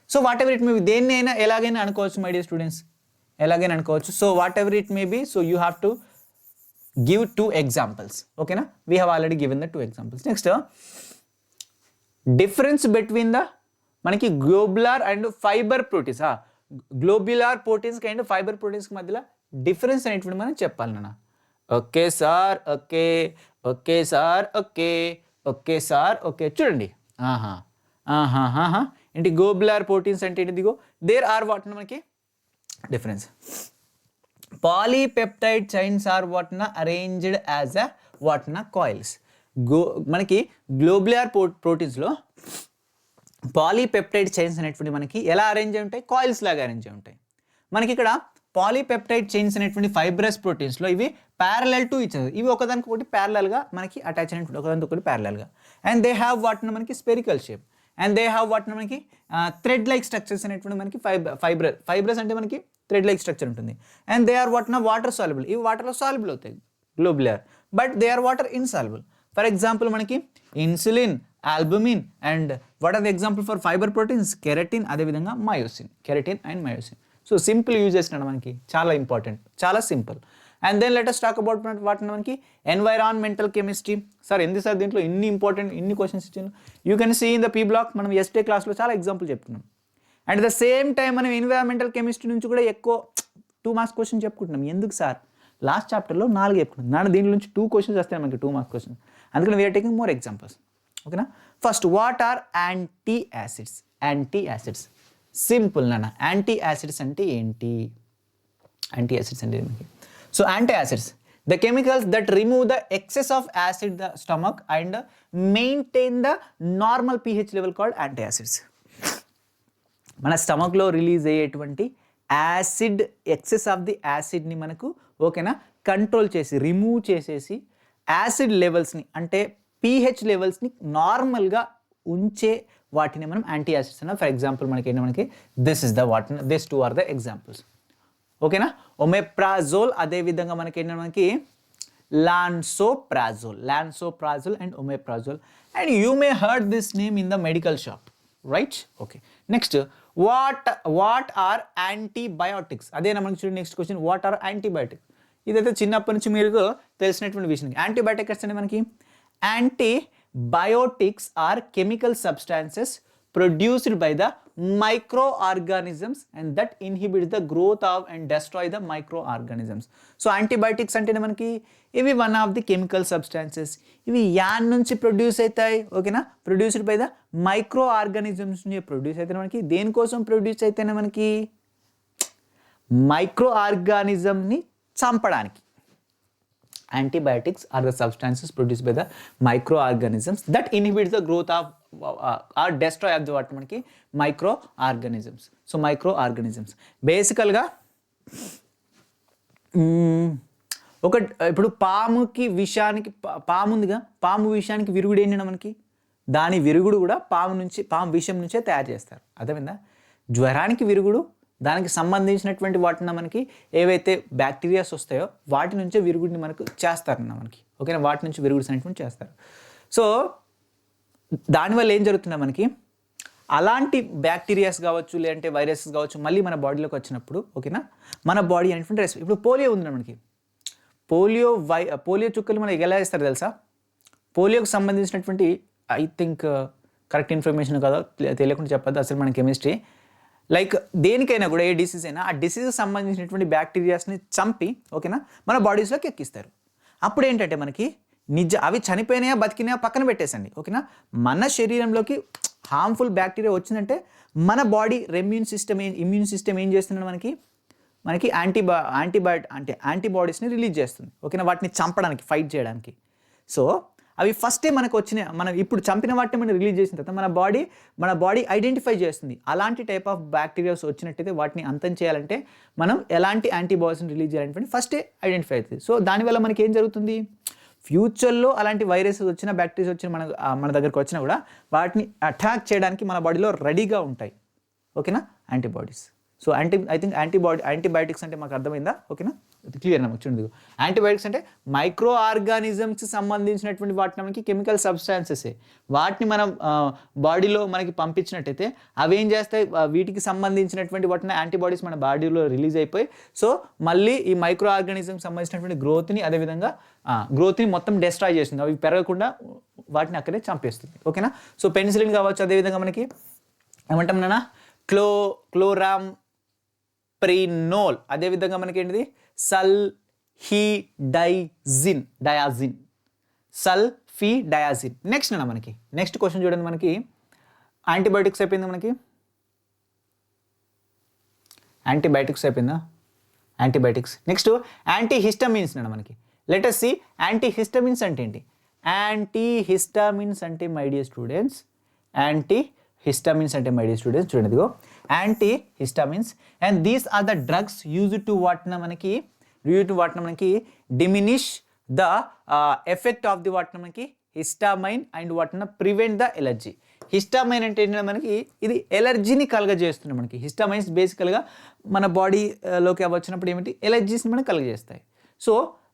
So whatever it may B, దేన్ని అయినా ఎలాగైనా అనుకోవచ్చు మై డియర్ స్టూడెంట్స్, ఎలాగైనా అనుకోవచ్చు. So whatever it may be, so you have to give 2 examples. ఓకేనా, we have already given the 2 examples. Next difference between the మనకి globular and fibre proteins. Globular ప్రోటీన్స్కి and fibre ప్రోటీన్స్కి మధ్యలో difference అనేటువంటి మనం చెప్పాలి నాన్న. Okay sir, okay okay sir, okay okay sir, okay. చూడండి, ఏంటి గ్లోబులార్ ప్రోటీన్స్ అంటే ఏంటి, దిగో దేర్ ఆర్ వాట్ మనకి డిఫరెన్స్. పాలీపెప్టైడ్ చైన్స్ ఆర్ వాట్న అరేంజ్డ్ యాజ్ అ వాట్న కాయిల్స్. మనకి గ్లోబులార్ ప్రోటీన్స్లో పాలీపెప్టైడ్ చైన్స్ అనేటువంటి మనకి ఎలా అరేంజ్ అయి ఉంటాయి, కాయిల్స్ లాగా అరేంజ్ అయి ఉంటాయి. మనకి ఇక్కడ పాలీపెప్టైడ్ చైన్స్ అనేటువంటి ఫైబ్రస్ ప్రోటీన్స్లో ఇవి ప్యారలల్ టు ఈచ్ అదర్, ఇవి ఒకదానికి ఒకటి ప్యారలల్గా మనకి అటాచ్ అయినట్టు ఒకదానికి ఒకటి ప్యారలల్గా. అండ్ దే హ్యావ్ వాటిని మనకి spherical shape, and they have వాటిని మనకి థ్రెడ్ లైక్ స్ట్రక్చర్స్ అనేటువంటి మనకి ఫైబ్రస్ అంటే మనకి థ్రెడ్ లైక్ స్ట్రక్చర్ ఉంటుంది. అండ్ దే ఆర్ వాటిన వాటర్ సాల్యుబుల్, ఇవి వాటర్లో సాల్యుబుల్ అవుతాయి globular, but they are water insoluble. For example మనకి insulin, albumin, and what are the example for fibre proteins? Keratin, అదేవిధంగా myosin, keratin and myosin. So simple use చేసినాడు మనకి, చాలా important, చాలా simple. And then let us talk about వాటిని మనకి environmental chemistry. Sir ఎందుకు sir దీంట్లో ఇన్ని ఇంపార్టెంట్ ఇన్ని క్వశ్చన్స్ ఇచ్చాను? You can see in the P block, మనం ఎస్టే క్లాస్లో చాలా ఎగ్జాంపుల్ చెప్తున్నాం. అండ్ ద సేమ్ టైం మనం ఎన్వైరాన్మెంటల్ కెమిస్ట్రీ నుంచి కూడా ఎక్కువ 2 మార్క్స్ క్వశ్చన్ చెప్పుకుంటున్నాం. ఎందుకు సార్? లాస్ట్ చాప్టర్లో 4 చెప్పుకుంటున్నాం, దీని నుంచి 2 క్వశ్చన్స్ వస్తాయి మనకి 2 మార్క్స్ క్వశ్చన్. అందుకని వీఆర్ టేకింగ్ మోర్ ఎగ్జాంపుల్స్. ఓకేనా? First, what are anti acids? Anti acids simple నాన్న. యాంటీ యాసిడ్స్ అంటే ఏంటి? యాంటీ యాసిడ్స్ అంటే మనకి, so anti acids the chemicals that remove the excess of acid in the stomach and maintain the normal pH level called antacids. మన స్టమక్లో release అయ్యేటువంటి acid, excess of the యాసిడ్ని మనకు ఓకేనా control చేసి remove చేసేసి acid లెవెల్స్ని అంటే పీహెచ్ లెవెల్స్ని నార్మల్గా ఉంచే వాటిని మనం యాంటీ యాసిడ్స్ అన్న. ఫర్ ఎగ్జాంపుల్ మనకి ఏంటి, మనకి దిస్ 2 ఆర్ ద ఎగ్జాంపుల్స్. ఓకేనా? ఒమెప్రాజోల్, అదేవిధంగా మనకి ఏంటంటే మనకి lansoprazole and omeprazole. And you may heard this name in the medical shop, right? Okay. Next, what are antibiotics? అదేనా మనకి చూడండి next question, what are antibiotics? ఇదైతే చిన్నప్పటి నుంచి మీరు తెలిసినటువంటి విషయం. యాంటీబయోటిక్స్ అంటే మనకి, antibiotics are chemical substances produced by the microorganisms and that inhibit the growth of and destroy the microorganisms. So antibiotics అంటే మనకి ఇవి one of the chemical substances. ఇవి యాన్ నుంచి ప్రొడ్యూస్ అవుతాయి, ఓకేనా? Produced by the micro organisms నుంచి produce అయితే మనకి, దేనికోసం ప్రొడ్యూస్ అయితేనే మనకి మైక్రో ఆర్గానిజంని చంపడానికి. Antibiotics are the substances produced by the microorganisms that inhibit the growth of or destroy of the what మనకి microorganisms. So microorganisms బేసికల్గా ఒక ఇప్పుడు పాముకి విషానికి, పాము ఉందిగా, పాము విషానికి విరుగుడు ఏంటంటే మనకి, దాని విరుగుడు కూడా పాము విషం నుంచే తయారు చేస్తారు. అర్థమైందా? జ్వరానికి విరుగుడు దానికి సంబంధించినటువంటి వాటిని మనకి ఏవైతే బ్యాక్టీరియాస్ వస్తాయో వాటి నుంచే విరుగుడిని మనకు చేస్తారన్న మనకి, ఓకేనా? వాటి నుంచి విరుగుడ్స్ అనేటువంటి చేస్తారు. సో దానివల్ల ఏం జరుగుతుందా మనకి, అలాంటి బ్యాక్టీరియాస్ కావచ్చు లేదంటే వైరసెస్ కావచ్చు మళ్ళీ మన బాడీలోకి వచ్చినప్పుడు, ఓకేనా, మన బాడీ అనేటువంటి ఇప్పుడు పోలియో ఉంది మనకి, పోలియో చుక్కలు మనకి ఎలా వేస్తారు తెలుసా? పోలియోకి సంబంధించినటువంటి ఐ థింక్ కరెక్ట్ ఇన్ఫర్మేషన్ కదా తెలియకుండా చెప్పద్దు అసలు మన కెమిస్ట్రీ. లైక్ దేనికైనా కూడా, ఏ డిసీజ్ అయినా ఆ డిసీజ్కి సంబంధించినటువంటి బ్యాక్టీరియాస్ని చంపి, ఓకేనా, మన బాడీస్లోకి ఎక్కిస్తారు. అప్పుడు ఏంటంటే మనకి అవి చనిపోయినాయా బతికినాయా పక్కన పెట్టేసండి, ఓకేనా? మన శరీరంలోకి హార్మ్ఫుల్ బ్యాక్టీరియా వచ్చిందంటే మన బాడీ ఇమ్యూన్ సిస్టమ్ ఏం చేస్తున్నాడు మనకి యాంటీబాడీస్ని రిలీజ్ చేస్తుంది, ఓకేనా, వాటిని చంపడానికి, ఫైట్ చేయడానికి. సో అవి ఫస్టే మనకు మనం ఇప్పుడు చంపిన వాటిని మనం రిలీజ్ చేసిన తర్వాత మన బాడీ ఐడెంటిఫై చేస్తుంది. అలాంటి టైప్ ఆఫ్ బ్యాక్టీరియాస్ వచ్చినట్టయితే వాటిని అంతం చేయాలంటే మనం ఎలాంటి యాంటీబాడీస్ని రిలీజ్ చేయాలంటే ఫస్టే ఐడెంటిఫై అవుతుంది. సో దానివల్ల మనకి ఏం జరుగుతుంది, ఫ్యూచర్లో అలాంటి వైరసెస్ వచ్చినా బ్యాక్టీరియాస్ వచ్చినా మన దగ్గరకు వచ్చినా కూడా వాటిని అటాక్ చేయడానికి మన బాడీలో రెడీగా ఉంటాయి, ఓకేనా, antibodies. So I think antibiotics అంటే మాకు అర్థమైందా, ఓకేనా? క్లియర్ నాకు చూడండి. యాంటీబయాటిక్స్ అంటే మైక్రో ఆర్గానిజమ్స్కి సంబంధించినటువంటి వాటిని మనకి కెమికల్ సబ్స్టాన్సెస్, వాటిని మనం బాడీలో మనకి పంపించినట్టయితే అవి ఏం చేస్తాయి, వీటికి సంబంధించినటువంటి వాటిని యాంటీబాడీస్ మన బాడీలో రిలీజ్ అయిపోయి సో మళ్ళీ ఈ మైక్రో ఆర్గానిజంకి సంబంధించినటువంటి గ్రోత్ని అదేవిధంగా గ్రోత్ని మొత్తం డిస్ట్రాయ్ చేస్తుంది, అవి పెరగకుండా వాటిని అక్కడే చంపేస్తుంది, ఓకేనా? సో పెన్సిలిన్ కావచ్చు, అదేవిధంగా మనకి ఏమంటాం నాన్న క్లోరాంప్రినోల్, అదేవిధంగా మనకి ఏంటిది సల్ఫిడయాజిన్. నెక్స్ట్ అన్న మనకి నెక్స్ట్ క్వశ్చన్ చూడండి, మనకి యాంటీబయాటిక్స్ అయిపోయిందా, మనకి యాంటీబయాటిక్స్ అయిపోయిందా, యాంటీబయాటిక్స్. నెక్స్ట్ యాంటీహిస్టమిన్స్ అన్న మనకి. లెట్ us see యాంటీహిస్టమిన్స్ అంటే ఏంటి. యాంటీహిస్టమిన్స్ అంటే మై డియర్ స్టూడెంట్స్, చూడండి ఇదిగో antihistamines, and these are the drugs used to what నా మనకి డ్యూ టు వాటిని మనకి diminish the effect of the వాటిని మనకి హిస్టామైన్ అండ్ వాటిని ప్రివెంట్ ద ఎలర్జీ. హిస్టామైన్ అంటే ఏంటంటే మనకి ఇది ఎలర్జీని కలగజేస్తుంది. మనకి హిస్టామైన్స్ బేసికల్గా మన బాడీలోకి వచ్చినప్పుడు ఏమిటి ఎలర్జీస్ని మనకి కలగజేస్తాయి. సో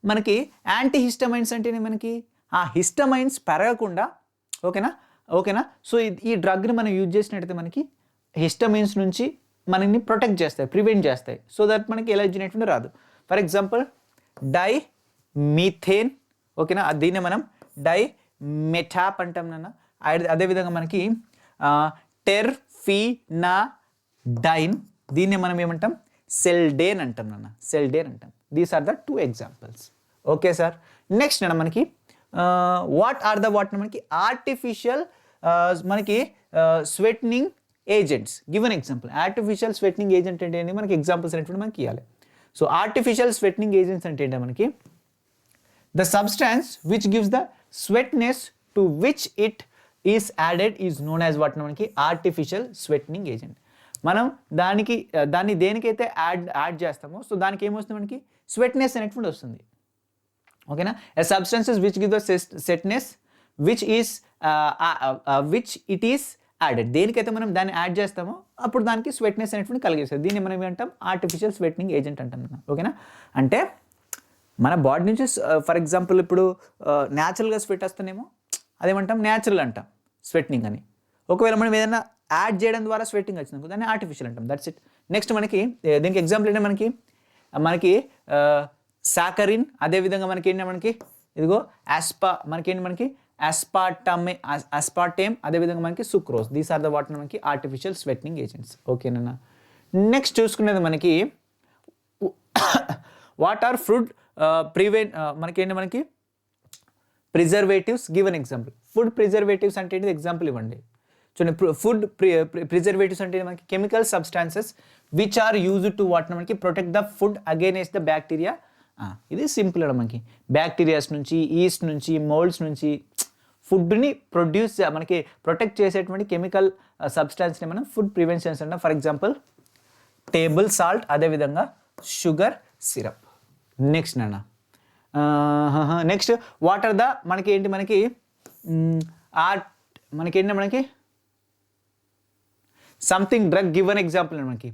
మనకి యాంటీ హిస్టమైన్స్ అంటేనే మనకి ఆ హిస్టమైన్స్ పెరగకుండా ఓకేనా. సో ఈ డ్రగ్ని మనం యూజ్ చేసినట్టయితే మనకి హిస్టమైన్స్ నుంచి మనల్ని ప్రొటెక్ట్ చేస్తాయి, ప్రివెంట్ చేస్తాయి, సో దట్ మనకి ఎలర్జీ అనేటువంటి రాదు. ఫర్ ఎగ్జాంపుల్ డైమీథేన్, ఓకేనా, దీన్ని మనం డైమెటాప్ అంటాం నాన్న. అదేవిధంగా మనకి టెర్ఫినాడైన్, దీన్ని మనం ఏమంటాం సెల్డేన్ అంటాం నాన్న, సెల్డేన్ అంటాం. These are the 2 examples. Okay sir. Next నాన్న మనకి వాట్ ఆర్ ద మనకి ఆర్టిఫిషియల్ మనకి sweetening agents. Given example. Artificial sweetening agent అంటే ఏంటి, మనకి ఎగ్జాంపుల్స్ అనేటువంటి మనకి ఇవ్వాలి. సో ఆర్టిఫిషియల్ స్వెట్నింగ్ ఏజెంట్స్ అంటే ఏంటి మనకి the substance which gives the sweetness to which it is added is known as what మనకి ఆర్టిఫిషియల్ స్వెట్నింగ్ ఏజెంట్. మనం దాన్ని దేనికైతే యాడ్ చేస్తామో సో దానికి ఏమొస్తుంది మనకి స్వెట్నెస్ అనేటువంటి వస్తుంది. ఓకేనా. A substances which give the sweetness which it is added. దేనికైతే మనం దాన్ని యాడ్ చేస్తామో అప్పుడు దానికి స్వెట్నెస్ అనేటువంటి కలిగేస్తుంది. దీన్ని మనం ఏమంటాం ఆర్టిఫిషియల్ స్వెట్నింగ్ ఏజెంట్ అంటాం. ఓకేనా. అంటే మన బాడీ నుంచి ఫర్ ఎగ్జాంపుల్ ఇప్పుడు న్యాచురల్గా స్వెట్ వస్తేనేమో అదేమంటాం న్యాచురల్ అంటాం స్వెట్నింగ్ అని. ఒకవేళ మనం ఏదైనా యాడ్ చేయడం ద్వారా స్వెట్టింగ్ వచ్చింది దాన్ని ఆర్టిఫిషియల్ అంటాం. That's it. నెక్స్ట్ మనకి దీనికి ఎగ్జాంపుల్ ఏంటంటే మనకి సాకరిన్, అదేవిధంగా మనకి ఇదిగో మనకి ఆస్పార్టేమ్, అదేవిధంగా మనకి sucrose. These are the what మనకి ఆర్టిఫిషియల్ స్వెట్నింగ్ ఏజెంట్స్. ఓకేనా. నెక్స్ట్ చూసుకునేది మనకి వాట్ ఆర్ ఫుడ్ మనకి preservatives. Given example. Food preservatives అంటే ఏంటి ఎగ్జాంపుల్ ఇవ్వండి. చూడండి, ఫుడ్ ప్రిజర్వేటివ్స్ అంటే మనకి chemical substances which are used to what మనకి protect the food against the bacteria. ఇది సింపుల్ అన్న మనకి బ్యాక్టీరియాస్ నుంచి, ఈస్ట్ నుంచి, మోల్డ్స్ నుంచి ఫుడ్ని మనకి ప్రొటెక్ట్ చేసేటువంటి కెమికల్ సబ్స్టాన్స్ని మనం ఫుడ్ ప్రివెన్షన్స్ అంటాం. ఫర్ ఎగ్జాంపుల్ టేబుల్ సాల్ట్, అదేవిధంగా షుగర్ సిరప్. నెక్స్ట్ నాన్న నెక్స్ట్ వాట్ ఆర్ ద మనకి సంథింగ్ డ్రగ్. గివెన్ ఎగ్జాంపుల్ మనకి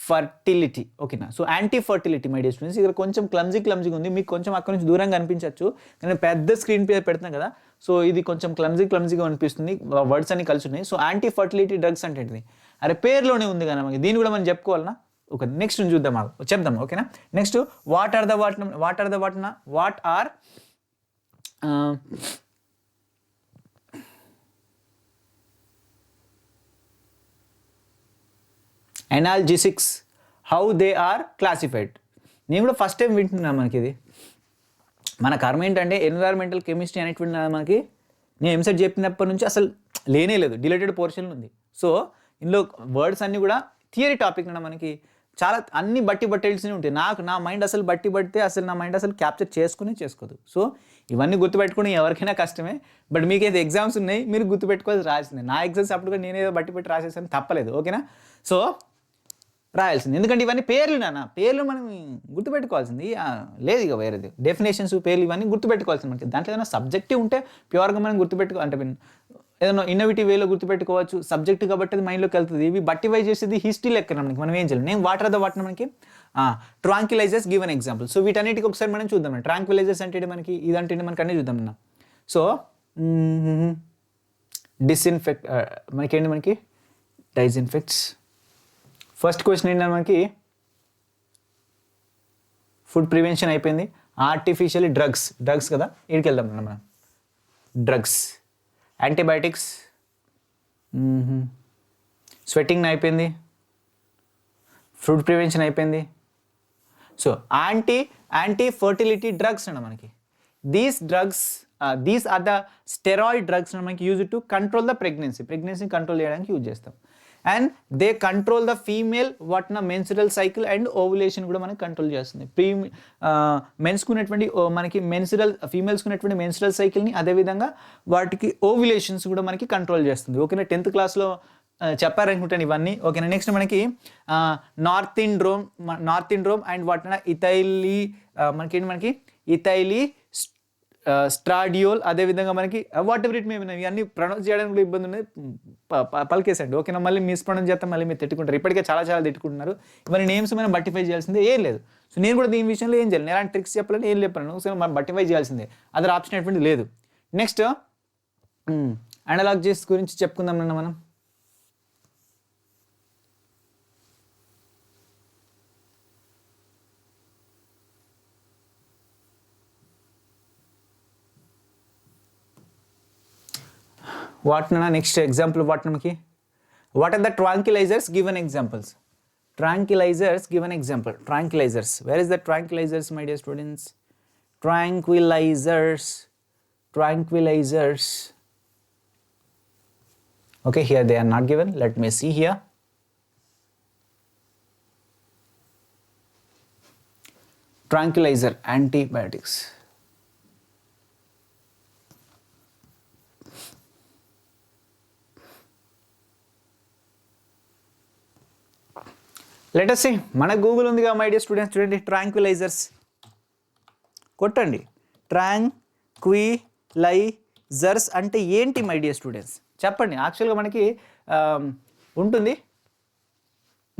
ఫర్టిలిటీ. ఓకేనా. So anti fertility my dear students. ఇక్కడ కొంచెం క్లమ్జీగా ఉంది, మీకు కొంచెం అక్కడ నుంచి దూరంగా అనిపించవచ్చు. నేను పెద్ద స్క్రీన్ మీద పెడుతున్నాను కదా, సో ఇది కొంచెం క్లమ్జీగా అనిపిస్తుంది, వర్డ్స్ అన్ని కలిసి ఉన్నాయి. సో యాంటీ ఫర్టిలిటీ డ్రగ్స్ అంటే ఏంటిది, అరే పేరులోనే ఉంది కదా మనకి, దీన్ని కూడా మనం చెప్పుకోవాలన్నా. ఓకే, నెక్స్ట్ చూద్దాం, చెప్దాం. ఓకేనా. Next what are analgesics, how they are classified. నేను కూడా ఫస్ట్ టైం వింటున్నాను. మనకి ఇది మన కర్మ ఏంటంటే ఎన్విరాన్మెంటల్ కెమిస్ట్రీ అనేటువంటి మనకి నేను ఎంసెట్ చెప్పినప్పటి నుంచి అసలు లేనే లేదు, డిలేటెడ్ పోర్షన్ ఉంది. సో ఇందులో వర్డ్స్ అన్నీ కూడా థియరీ టాపిక్ మనకి చాలా అన్ని బట్టేల్సినవి ఉంటాయి. నా మైండ్ అసలు పడితే అసలు నా మైండ్ అసలు క్యాప్చర్ చేసుకోదు. సో ఇవన్నీ గుర్తుపెట్టుకుని ఎవరికైనా కష్టమే. బట్ మీకైతే ఎగ్జామ్స్ ఉన్నాయి, మీరు గుర్తుపెట్టుకోవాల్సి రాసింది. నా ఎగ్జామ్స్ అప్పుడు కూడా నేనేదో బట్టి రాసేసాను, తప్పలేదు. ఓకేనా. సో రాయాల్సింది, ఎందుకంటే ఇవన్నీ పేర్లు పేర్లు మనం గుర్తుపెట్టుకోవాల్సింది లేదు. ఇక వేరేది డెఫినేషన్స్, పేర్లు ఇవన్నీ గుర్తుపెట్టుకోవాల్సింది. మనకి దాంట్లో ఏదైనా సబ్జెక్టివ్ ఉంటే ప్యూర్గా మనం అంటే ఏదైనా ఇన్నోవేటివ్ వేలో గుర్తుపెట్టుకోవచ్చు. సబ్జెక్ట్ కాబట్టి అది మైండ్లోకి వెళ్తుంది. ఇవి బట్టి వై చేసేది హిస్టరీ లెక్క మనకి, మనం ఏం చేయాలి. నేను వాట్ ఆర్ ద మనకి ట్రాంక్విలైజర్స్. Given example. సో వీటన్నిటికి ఒకసారి మనం చూద్దాం. ట్రాంక్విలైజర్స్ అంటే మనకి ఇదంటే మనకి అన్నీ చూద్దాం. సో డిస్ఇన్ఫెక్ట్ మనకి డైజిన్ఫెక్ట్స్. ఫస్ట్ క్వశ్చన్ ఏంటంటే మనకి ఫుడ్ ప్రివెన్షన్ అయిపోయింది. ఆర్టిఫిషియల్ డ్రగ్స్ కదా, ఇక్కడికి వెళ్దాం మనం. డ్రగ్స్, యాంటీబయాటిక్స్, స్వెట్టింగ్ అయిపోయింది, ఫుడ్ ప్రివెన్షన్ అయిపోయింది. సో యాంటీ ఫర్టిలిటీ డ్రగ్స్ అన్న మనకి these are the steroid drugs మనకి use to control the pregnancy control చేయడానికి యూజ్ చేస్తాం. And they control the female menstrual cycle and ovulation కూడా మనకి కంట్రోల్ చేస్తుంది. మెన్స్కున్నటువంటి మనకి ఫీమేల్స్కున్నటువంటి మెన్సురల్ సైకిల్ని, అదేవిధంగా వాటికి ఓవులేషన్స్ కూడా మనకి కంట్రోల్ చేస్తుంది. ఓకేనా. 10th క్లాస్లో చెప్పారనుకుంటాను ఇవన్నీ. ఓకేనా. నెక్స్ట్ మనకి నార్త్ ఇన్ రోమ్ అండ్ వాటిన ఇథైలీ మనకి ఇథైలీ స్ట్రాడియోల్, అదేవిధంగా మనకి వాట్ ఎవర్ ఇట్ మే ఇవన్నీ ప్రొనౌన్స్ చేయడానికి కూడా ఇబ్బంది ఉంది, పలికేసండి. ఓకేనా. మళ్ళీ మిస్ప్రొనౌన్స్ చేస్తే మళ్ళీ మీరు తిట్టుకుంటారు. ఇప్పటికే చాలా తిట్టుకుంటున్నారు. ఇవన్నీ నేమ్స్ మనం బట్టిఫై చేయాల్సిందే, ఏం లేదు. సో నేను కూడా దీని విషయంలో ఏం చేయాలి, ఎలాంటి ట్రిక్స్ చెప్పాలని ఏం చెప్పాను, సో మనం బట్టిఫై చేయాల్సిందే, అదర్ ఆప్షన్ అటువంటి లేదు. నెక్స్ట్ అనలాగ్జీస్ గురించి చెప్పుకుందాం నిన్న మనం. వాటిన నెక్స్ట్ ఎగ్జాంపుల్ వాటినకి what are the tranquilizers given examples. Tranquilizers, give an example. Tranquilizers. Where is the tranquilizers, my dear students? Tranquilizers. Okay, here they are not given. Let me see here. Tranquilizer, antibiotics. Let us see, మన Google ఉందిగా my dear students, చూడండి tranquillisers కొట్టండి. Tranquillisers అంటే ఏంటి my dear students చెప్పండి. యాక్చువల్గా మనకి ఉంటుంది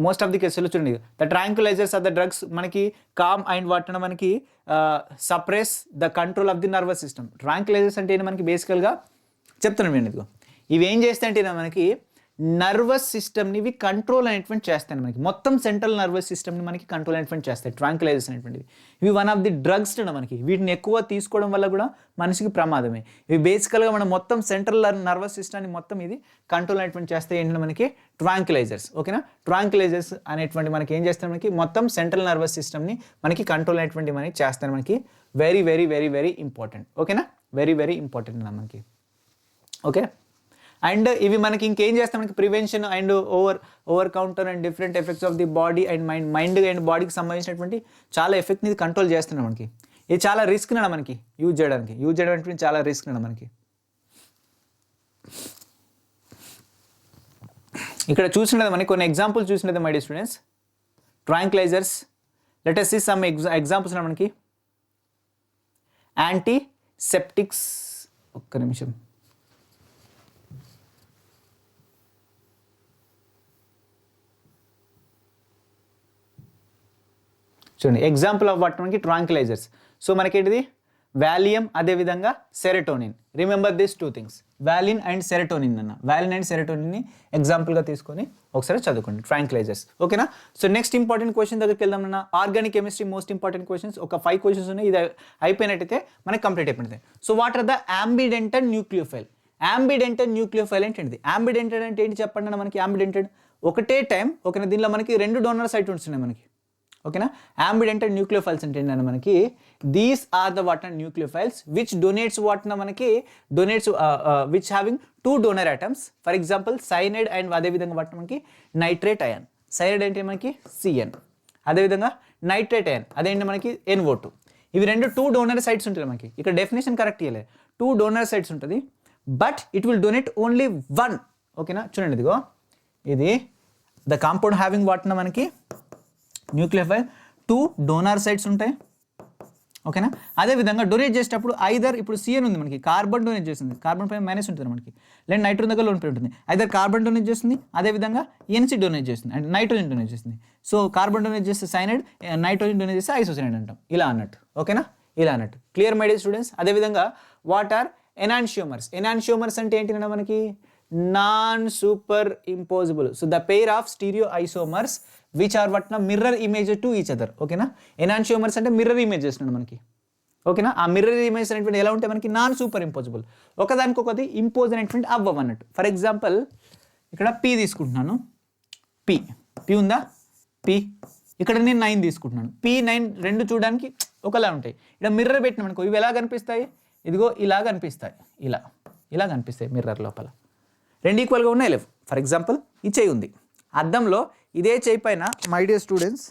మోస్ట్ ఆఫ్ ది కేసులు. చూడండి, the tranquilizers are the drugs మనకి కామ్ అండ్ వాటిన మనకి suppress the control of the nervous system. Tranquilizers అంటే ఏంటి మనకి బేసికల్గా చెప్తున్నాను నేను. ఇదిగో ఇవి ఏం చేస్తాయంటే మనకి నర్వస్ సిస్టమ్ని ఇవి కంట్రోల్ అనేటువంటి చేస్తాయి, మనకి మొత్తం సెంట్రల్ నర్వస్ సిస్టమ్ని మనకి కంట్రోల్ అనేటువంటి చేస్తాయి ట్రాంక్విలైజర్స్ అనేటువంటివి. ఇవి వన్ ఆఫ్ ది డ్రగ్స్ మనకి. వీటిని ఎక్కువ తీసుకోవడం వల్ల కూడా మనిషికి ప్రమాదమే. ఇవి బేసికల్గా మనం మొత్తం సెంట్రల్ నర్వస్ సిస్టమ్ని మొత్తం ఇది కంట్రోల్ అనేటువంటి చేస్తాయి ఏంటంటే మనకి ట్రాంక్విలైజర్స్. ఓకేనా. ట్రాంక్విలైజర్స్ అనేటువంటి మనకి ఏం చేస్తాయి, మనకి మొత్తం సెంట్రల్ నర్వస్ సిస్టమ్ని మనకి కంట్రోల్ అనేటువంటి మనకి చేస్తాయి, మనకి very very very very important. ఓకేనా, వెరీ వెరీ ఇంపార్టెంట్ మనకి. ఓకే. అండ్ ఇవి మనకి ఇంకేం చేస్తాం, మనకి prevention and over counter and different effects of the body and mind and బాడీకి సంబంధించినటువంటి చాలా ఎఫెక్ట్ని ఇది కంట్రోల్ చేస్తున్నాం మనకి. ఇది చాలా రిస్క్ నడ మనకి యూజ్ చేయడానికి చాలా రిస్క్ నడ మనకి. ఇక్కడ చూసినది మనకి కొన్ని ఎగ్జాంపుల్ చూసినది my dear students. Tranquilizers, let us see some examples మనకి. యాంటీసెప్టిక్స్, ఒక్క నిమిషం. చూడండి ఎగ్జాంపుల్ ఆఫ్ వాట్ మనకి ట్రాంక్విలైజర్స్. సో మనకేంటిది వాలియం, అదేవిధంగా serotonin. Remember this two things, Valium and serotonin అన్న. వాలిన్ అండ్ సెరటోనిన్ని ఎగ్జాంపుల్గా తీసుకొని ఒకసారి చదువుకోండి ట్రాంక్విలైజర్స్. ఓకేనా. సో నెక్స్ట్ ఇంపార్టెంట్ క్వశ్చన్ దగ్గరికి వెళ్దాం అన్న. Organic chemistry most important questions, ఒక 5 క్వశ్చన్స్ ఉన్నాయి. ఇది అయిపోయినట్టయితే మనకి కంప్లీట్ అయిపోయింది. So what are the ambidentate nucleophile. Ambidentate nucleophile అంటే ఏంటిది? యాంబిడెంటెడ్ అంటే ఏంటి చెప్పండి అన్న. మనకి యాంబిడెంటెడ్ ఒకటే టైం, ఓకేనా, దీనిలో మనకి 2 డోనర్ సైట్స్ ఉంటున్నాయి మనకి. ఓకేనా. యాంబిడెంటెడ్ న్యూక్లియోఫైల్స్ అంటే ఏంటంటే మనకి these are the what nucleophiles which donates వాట్న మనకి which having 2 donor items. For example cyanide and అదేవిధంగా వాటిని మనకి నైట్రేట్ అయాన్. సైనైడ్ అంటే మనకి Cn, అదేవిధంగా నైట్రేట్ అయాన్ అదేంటి మనకి NO2. ఇవి 2 డోనర్ సైట్స్ ఉంటాయి మనకి. ఇక్కడ డెఫినేషన్ కరెక్ట్ ఇవ్వలేదు, 2 డోనర్ సైట్స్ ఉంటుంది, but it will donate only 1. ఓకేనా. చూడండి ఇదిగో ఇది ద కాంపౌండ్ హ్యావింగ్ వాట్న మనకి న్యూక్లియోఫైల్ 2 డోనర్ సైట్స్ ఉంటాయి. ఓకేనా. అదేవిధంగా డొనేట్ చేసేటప్పుడు ఐదర్ ఇప్పుడు Cn ఉంది మనకి, కార్బన్ డొనేట్ చేస్తుంది, కార్బన్ పైన మైనస్ ఉంటుంది మనకి, లేదా నైట్రోజన్ దగ్గర లోన్ పై ఉంటుంది. ఐదర్ కార్బన్ డొనేట్ చేస్తుంది, అదేవిధంగా NC డొనేట్ చేస్తుంది, అంటే నైట్రోజన్ డొనేట్ చేస్తుంది. సో కార్బన్ డొనేట్ చేస్తే సైనైడ్, నైట్రోజన్ డొనేట్ చేస్తే ఐసోసైనైడ్ అంటాం, ఇలా అన్నట్టు. ఓకేనా, ఇలా అన్నట్టు. Clear my dear students. అదేవిధంగా వాట్ ఆర్ ఎనాన్షియోమర్స్. ఎనాన్షియోమర్స్ అంటే ఏంటి మనకి non super impossible. So the pair of stereo isomers which are what mirror image to each other. ఓకేనా. ఎనాన్షియోమర్స్ అంటే మిర్రర్ ఇమేజెస్ మనకి. ఓకేనా. ఆ మిర్రర్ ఇమేజ్ అనేటువంటి ఎలా ఉంటాయి మనకి నాన్ సూపర్ ఇంపోజిబుల్, ఒకదానికొకటి ఇంపోజ్ అనేటువంటి అవ్వన్నట్టు. ఫర్ ఎగ్జాంపుల్ ఇక్కడ P తీసుకుంటున్నాను, P ఉందా, P ఇక్కడ నేను 9 తీసుకుంటున్నాను. P9 రెండు చూడడానికి ఒకలా ఉంటాయి. ఇక్కడ మిర్రర్ పెట్టినాం అనుకో, ఇవి ఎలా కనిపిస్తాయి, ఇదిగో ఇలా కనిపిస్తాయి, ఇలా కనిపిస్తాయి మిర్రర్ లోపల. 2 ఈక్వల్గా ఉన్నాయి లేవు. ఫర్ ఎగ్జాంపుల్ ఈ చేయి ఉంది, అద్దంలో ఇదే చేయి పైన మై డియర్ స్టూడెంట్స్,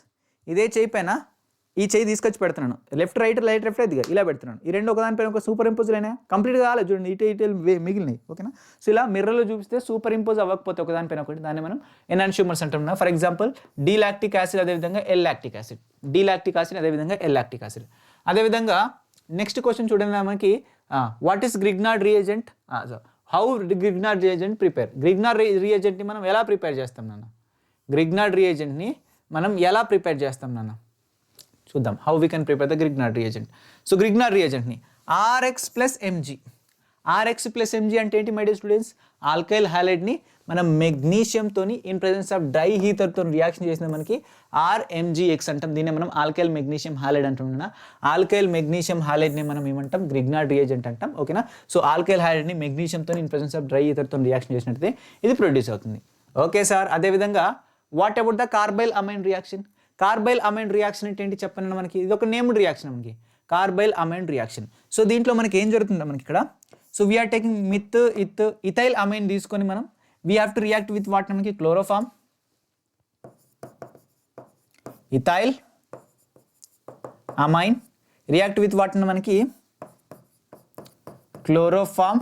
ఇదే చేయి పైన ఈ చెయ్యి తీసుకొచ్చి పెడుతున్నాను, లెఫ్ట్ రైట్ ఇదిగా ఇలా పెడుతున్నాను, ఈ రెండు ఒకదానిపైన ఒక సూపర్ ఇంపోజ్ అయినా కంప్లీట్గా కాలేదు చూడండి, ఇటు మిగిలినాయి. ఓకేనా? సో ఇలా మిర్రర్లో చూపిస్తే సూపర్ ఇంపోజ్ అవ్వకపోతే ఒకదానిపైన ఒకటి దాన్ని మనం ఎనాన్షియోమర్స్ అంటాం. For example D lactic acid అదేవిధంగా L lactic acid, D lactic acid అదేవిధంగా ఎల్ లాక్టిక్ యాసిడ్. అదేవిధంగా నెక్స్ట్ క్వశ్చన్ చూడండి మనకి, what is Grignard reagent, how Grignard reagent prepare. Grignard రియేజెంట్ని మనం ఎలా ప్రిపేర్ చేస్తాం నాన్న? గ్రిగ్నార్డ్ రియేజెంట్ని మనం ఎలా ప్రిపేర్ చేస్తాం నాన్న? చూద్దాం, how we can prepare the Grignard reagent. So Grignard రియేజెంట్ని RX plus MG, RX plus MG అంటే ఏంటి మై డియర్ స్టూడెంట్స్? ఆల్కైల్ హ్యాలైడ్ని మనం మెగ్నీషియంతోని ఇన్ ప్రెజెన్స్ ఆఫ్ డ్రై హీటర్తో రియాక్షన్ చేసిన మనకి ఆర్ఎంజీఎక్స్ అంటాం. దీన్ని మనం ఆల్కైల్ మెగ్నీషియం హ్యాలైడ్ అంటున్నా. ఆల్కైల్ మెగ్నీషియం హ్యాలైడ్ని మనం ఏమంటాం? గ్రిగ్నార్డ్ రియేజెంట్ అంటాం. ఓకేనా? సో ఆల్కైల్ హ్యాలైడ్ని మెగ్నీషియంతో ఇన్ ప్రెజెన్స్ ఆఫ్ డ్రై హీటర్తో రియాక్షన్ చేసినట్లయితే ఇది ప్రొడ్యూస్ అవుతుంది. Okay sir. అదేవిధంగా what about the carbylamine reaction? Carbylamine reaction అంటే ఏంటి చెప్పండి మనకి? ఇది ఒక నేమ్డ్ రియాక్షన్ మనకి, కార్బైల్ అమైన్ రియాక్షన్. సో దీంట్లో మనకి ఏం జరుగుతుందో మనకి ఇక్కడ, so we are taking ethylamine తీసుకొని మనం we have to react with what మనకి? Chloroform, ethylamine react with what మనకి? క్లోరోఫామ్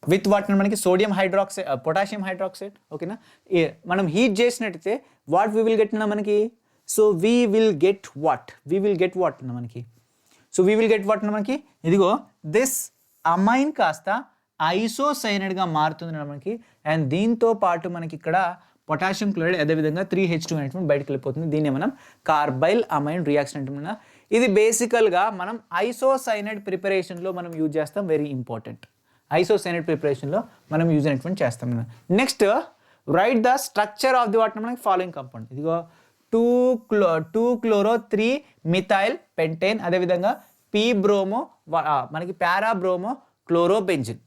విత్ వాట్ మనకి? Sodium hydroxide, potassium hydroxide. ఓకేనా? మనం హీట్ చేసినట్టయితే వాట్ వీ విల్ గెట్ మనకి? So we will get what మనకి? So we will get what మనకి? ఇదిగో దిస్ అమైన్ కాస్త ఐసోసైనైడ్గా మారుతుంది మనకి. అండ్ దీంతో పాటు మనకి ఇక్కడ పొటాషియం క్లోరైడ్ అదేవిధంగా 3H2 అనేటువంటి బయటకు వెళ్ళిపోతుంది. దీన్ని మనం కార్బైల్ అమైన్ రియాక్షన్ అంటున్నా. ఇది బేసికల్గా మనం ఐసోసైనైడ్ ప్రిపరేషన్లో మనం యూజ్ చేస్తాం. Very important. ఐసోసైనైడ్ ప్రిపరేషన్లో మనం యూజ్ అనేటువంటి చేస్తాం. Next right the structure of the what మనకి ఫాలోయింగ్ కాంపౌండ్. ఇదిగో 2-chloro 3-methyl pentane అదేవిధంగా పీ బ్రోమో మనకి పారాబ్రోమో క్లోరోబెంజిన్.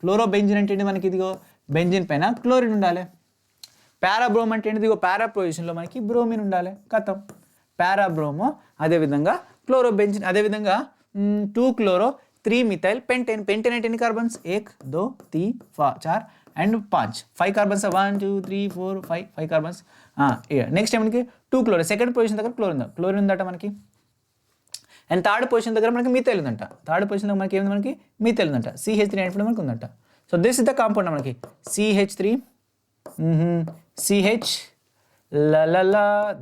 క్లోరోబెంజిన్ అంటే ఏంటి మనకి? ఇదిగో బెంజిన్ పైన క్లోరిన్ ఉండాలి. పారాబ్రోమ్ అంటే ఏంటి? ఇదిగో పారా పొజిషన్లో మనకి బ్రోమిన్ ఉండాలి. కథం పారాబ్రోమో అదేవిధంగా క్లోరోబెంజిన్. అదేవిధంగా 2-chloro 3-methyl pentane. పెంటేన్ అంటే ఎన్ని carbons? 1 2 3 4 and 5 5 carbons. 1 2 3 4 5 carbons. Next మనకి 2-chloro సెకండ్ పొజిషన్ దగ్గర క్లోరిన్ ఉందట మనకి. అండ్ థర్డ్ పొజిషన్ దగ్గర మనకి మిథైల్ ఉందంట. మనకి ఏముంది? మనకి మిథైల్ ఉందంట. CH3 అనేటువంటి మనకి ఉందంట. So this is the compound మనకి CH3 CH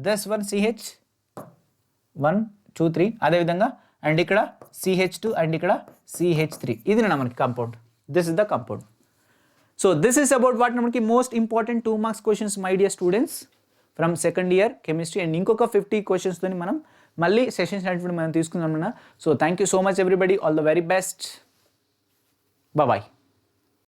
this one CH 1 2 3 అదేవిధంగా అండ్ ఇక్కడ CH2 అండ్ ఇక్కడ CH3. ఇది మనకి compound. This is the compound. So this is about what మనకి most important 2 marks questions my dear students from second year chemistry. And ఇంకొక 50 క్వశ్చన్స్తో మనం మళ్ళీ సెషన్స్ అనేటువంటి మనం తీసుకుందాం. So thank you so much everybody. All the very best. Bye.